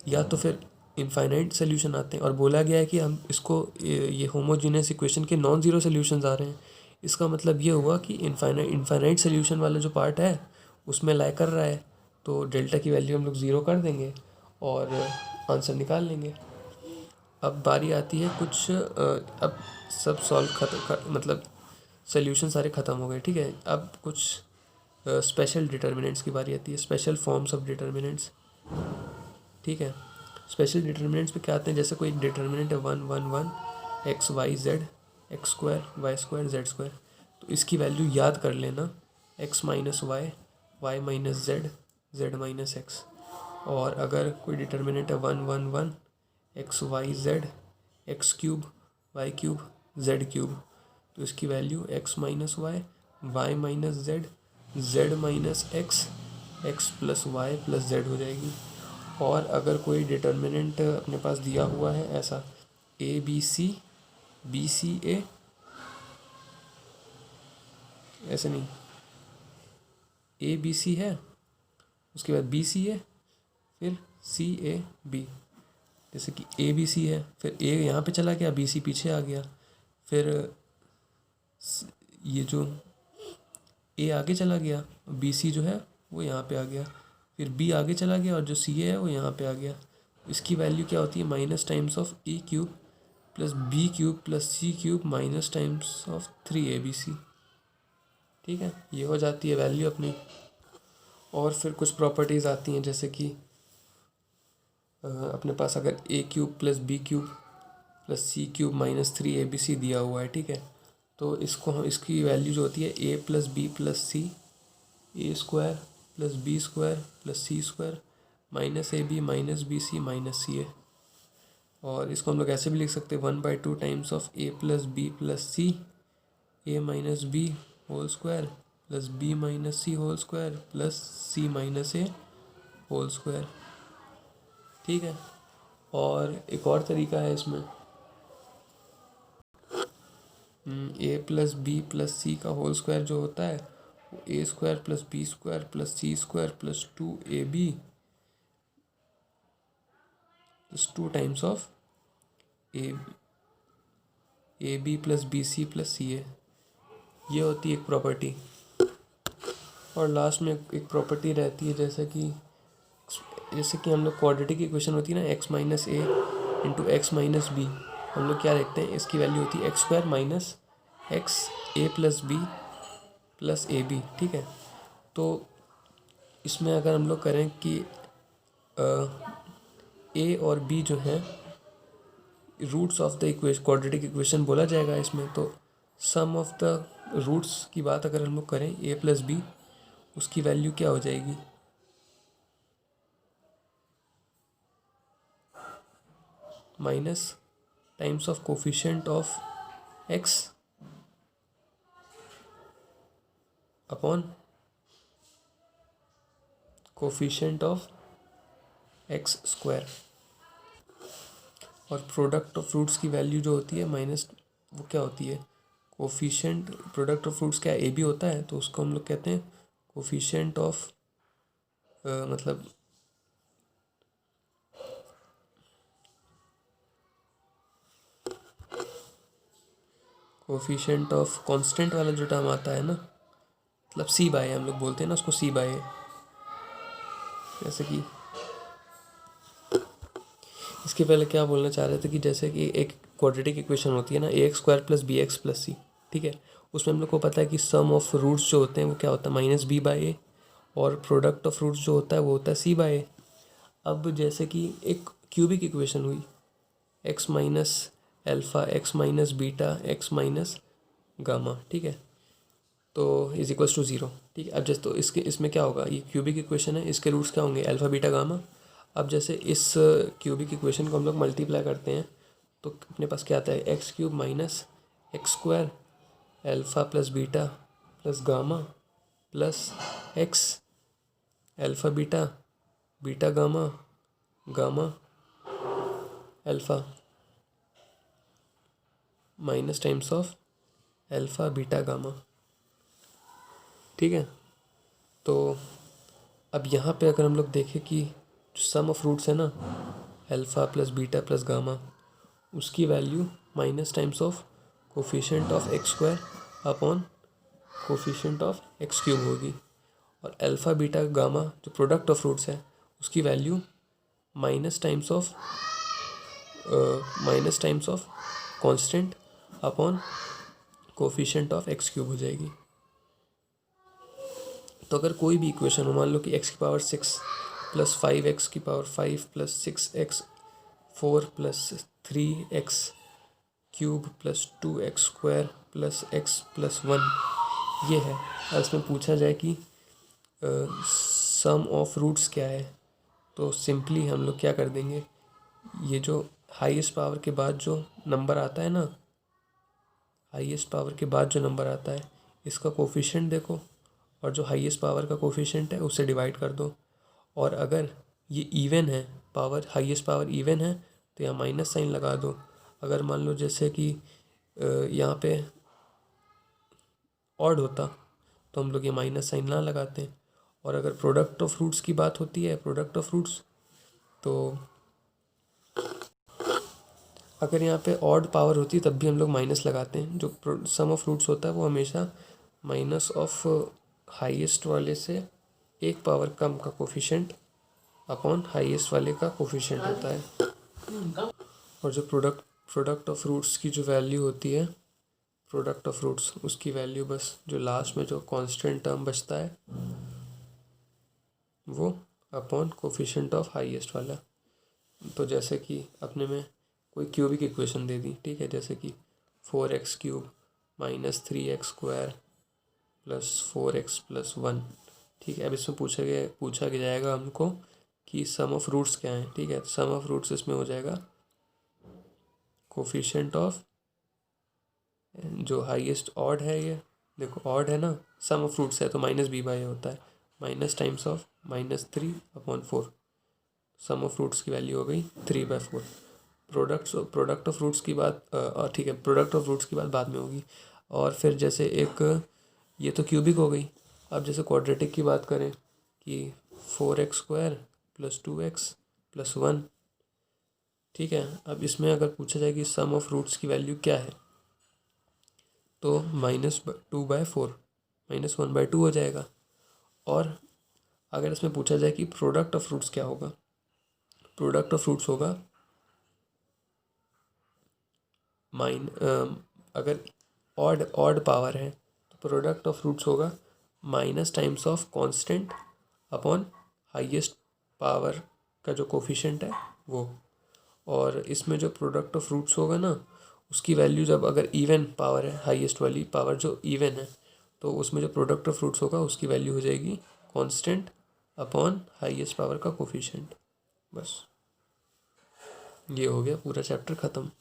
S1: या तो फिर इनफाइनाइट सोल्यूशन आते हैं। और बोला गया है कि हम इसको ये होमोजेनियस इक्वेशन के नॉन ज़ीरो सोल्यूशंस आ रहे हैं। इसका मतलब ये हुआ कि इनफाइनाइट सोल्यूशन वाला जो पार्ट है उसमें लाई कर रहा है, तो डेल्टा की वैल्यू हम लोग ज़ीरो कर देंगे और आंसर निकाल लेंगे। अब बारी आती है कुछ अब सब सॉल्व मतलब सोल्यूशन सारे ख़त्म हो गए, ठीक है। अब कुछ स्पेशल डिटर्मिनेंट्स की बारी आती है, स्पेशल फॉर्म्स ऑफ डिटर्मिनेंट्स, ठीक है। स्पेशल डिटर्मिनेंट्स पे क्या आते हैं, जैसे कोई डिटर्मिनेंट है 1 1 1 X Y Z X square Y square Z square, तो इसकी वैल्यू याद कर लेना, X minus Y Y minus Z Z minus X. और अगर कोई डिटर्मिनेंट है 1 1 1 X Y Z X cube Y cube Z cube, तो इसकी value X minus Y minus Z Z minus X plus Y plus Z हो जाएगी। और अगर कोई डिटर्मिनेंट अपने पास दिया हुआ है ऐसा ए बी सी ए, ऐसे नहीं, ए बी सी है, उसके बाद बी सी ए, फिर सी ए बी, जैसे कि ए बी सी है, फिर ए यहाँ पे चला गया, बी सी पीछे आ गया, फिर ये जो ए आगे चला गया, बी सी जो है वो यहाँ पे आ गया, फिर बी आगे चला गया और जो सी ए है वो यहाँ पे आ गया। इसकी वैल्यू क्या होती है, minus times of A cube plus B cube plus C cube minus times of 3 ABC, ठीक है। ये हो जाती है वैल्यू अपनी। और फिर कुछ प्रॉपर्टीज़ आती हैं, जैसे कि अपने पास अगर A cube plus B cube plus C cube minus 3 ABC दिया हुआ है, ठीक है, तो इसको हम इसकी वैल्यू जो होती है A plus B plus C A square plus B square plus C square minus A B minus B C minus C A. और इसको हम लोग ऐसे भी लिख सकते हैं 1/2 times of A plus B plus C A minus B whole square plus B minus C whole square plus C minus A whole square, ठीक है। और एक और तरीका है इसमें, A plus B plus C का होल स्क्वायर जो होता है वो A square plus B square plus C square plus 2AB plus 2 times of A B plus B C plus C ए, ये होती है एक प्रॉपर्टी। और लास्ट में एक प्रॉपर्टी रहती है, जैसे कि हम लोग क्वाड्रेटिक इक्वेशन होती है ना, X minus A into X minus B, हम लोग क्या देखते हैं, इसकी वैल्यू होती है X square minus X A plus B plus A B, ठीक है। तो इसमें अगर हम लोग करें कि ए और बी जो है roots of the equation, quadratic equation बोला जाएगा इसमें, तो सम ऑफ द रूट्स की बात अगर हम लोग करें ए प्लस बी, उसकी वैल्यू क्या हो जाएगी, minus times of coefficient of x upon coefficient of x square. और प्रोडक्ट ऑफ फ्रूट्स की वैल्यू जो होती है माइनस, वो क्या होती है, कोफिशिएंट, प्रोडक्ट ऑफ फ्रूट्स क्या ए बी होता है, तो उसको हम लोग कहते हैं कोफिशिएंट ऑफ मतलब कोफिशिएंट ऑफ कांस्टेंट वाला जो टर्म आता है ना, मतलब सी बाय हम लोग बोलते हैं ना उसको, सी बाय, जैसे कि इसके पहले क्या बोलना चाह रहे थे कि जैसे कि एक क्वाड्रेटिक इक्वेशन होती है ना, A x square plus B x plus C, ठीक है, उसमें हम लोग को पता है कि सम ऑफ रूट्स जो होते हैं वो क्या होता है, माइनस बी बाय ए, और प्रोडक्ट ऑफ रूट्स जो होता है वो होता है सी बाय ए। अब जैसे कि एक क्यूबिक इक्वेशन हुई, x minus alpha x minus beta x minus gamma, ठीक है, तो इज इक्वल्स टू 0, ठीक है। अब जैसे तो इसमें क्या होगा, ये क्यूबिक इक्वेशन है, इसके रूट्स क्या होंगे, अल्फ़ा बीटा गामा। अब जैसे इस क्यूबिक इक्वेशन को हम लोग मल्टीप्लाई करते हैं, तो अपने पास क्या आता है, x cube minus x square alpha plus beta plus gamma plus x, alpha beta, beta gamma, gamma alpha minus times of alpha beta gamma. ठीक है, तो अब यहाँ पे अगर हम लोग देखें कि जो सम ऑफ रूट्स है ना, alpha plus beta plus gamma, उसकी value minus times of coefficient of x square upon coefficient of x cube होगी। और अल्फ़ा बीटा गामा जो प्रोडक्ट ऑफ रूट्स है उसकी value minus times of constant upon coefficient of x cube हो जाएगी। तो अगर कोई भी इक्वेशन हो, मान लो कि एक्स की पावर 6 प्लस 5x की power 5 plus 6x 4 plus 3x cube plus 2x square plus x plus 1 ये है, और इसमें पूछा जाए कि सम ऑफ रूट्स क्या है, तो सिंपली हम लोग क्या कर देंगे, ये जो हाईएस्ट पावर के बाद जो नंबर आता है ना, हाईएस्ट पावर के बाद जो नंबर आता है इसका कोफिशिएंट देखो, और जो हाईएस्ट पावर का कोफिशिएंट है उससे डिवाइड कर दो। और अगर ये इवन है, पावर हाईएस्ट पावर इवन है, तो यहाँ माइनस साइन लगा दो। अगर मान लो जैसे कि यहाँ पे ऑड होता तो हम लोग ये माइनस साइन ना लगाते। और अगर प्रोडक्ट ऑफ रूट्स की बात होती है, प्रोडक्ट ऑफ रूट्स, तो अगर यहाँ पे ऑड पावर होती है तब भी हम लोग माइनस लगाते हैं। जो सम ऑफ रूट्स होता है वो हमेशा माइनस ऑफ हाईएस्ट वाले से एक पावर कम का कोफिशिएंट अपॉन हाईएस्ट वाले का कोफिशिएंट होता है। और जो प्रोडक्ट ऑफ रूट्स की जो वैल्यू होती है, प्रोडक्ट ऑफ रूट्स, उसकी वैल्यू बस जो लास्ट में जो कांस्टेंट टर्म बचता है वो अपॉन कोफिशिएंट ऑफ हाईएस्ट वाला। तो जैसे कि अपने में कोई क्यूबिक इक्वेशन दे दी, ठीक है, जैसे कि 4x cube minus 3x square plus 4x plus 1, ठीक है। अब इसमें पूछा गया जाएगा हमको कि सम ऑफ रूट्स क्या हैं, ठीक है। तो सम ऑफ रूट्स इसमें हो जाएगा कोफिशिएंट ऑफ जो हाईएस्ट ऑड है, ये देखो ऑड है ना, सम ऑफ रूट्स है तो माइनस बी बाई होता है, minus times of -3/4। Sum of roots की वैल्यू हो गई 3/4। प्रोडक्ट ऑफ रूट्स की बात ठीक है, प्रोडक्ट ऑफ रूट्स की बात बाद में होगी। और फिर जैसे एक ये तो क्यूबिक हो गई। अब जैसे क्वाड्रेटिक की बात करें कि 4x square plus 2x plus 1, ठीक है। अब इसमें अगर पूछा जाए कि सम ऑफ रूट्स की वैल्यू क्या है, तो -2/4 -1/2 हो जाएगा। और अगर इसमें पूछा जाए कि प्रोडक्ट ऑफ रूट्स क्या होगा, प्रोडक्ट ऑफ रूट्स होगा अगर ऑड पावर है तो प्रोडक्ट ऑफ रूट्स होगा minus times of constant upon highest power का जो कोफिशिएंट है वो। और इसमें जो प्रोडक्ट ऑफ रूट्स होगा ना, उसकी वैल्यू जब अगर इवन पावर है, हाईएस्ट वाली पावर जो इवन है, तो उसमें जो प्रोडक्ट ऑफ रूट्स होगा उसकी वैल्यू हो जाएगी कांस्टेंट अपॉन हाईएस्ट पावर का कोफिशिएंट। बस ये हो गया, पूरा चैप्टर ख़त्म।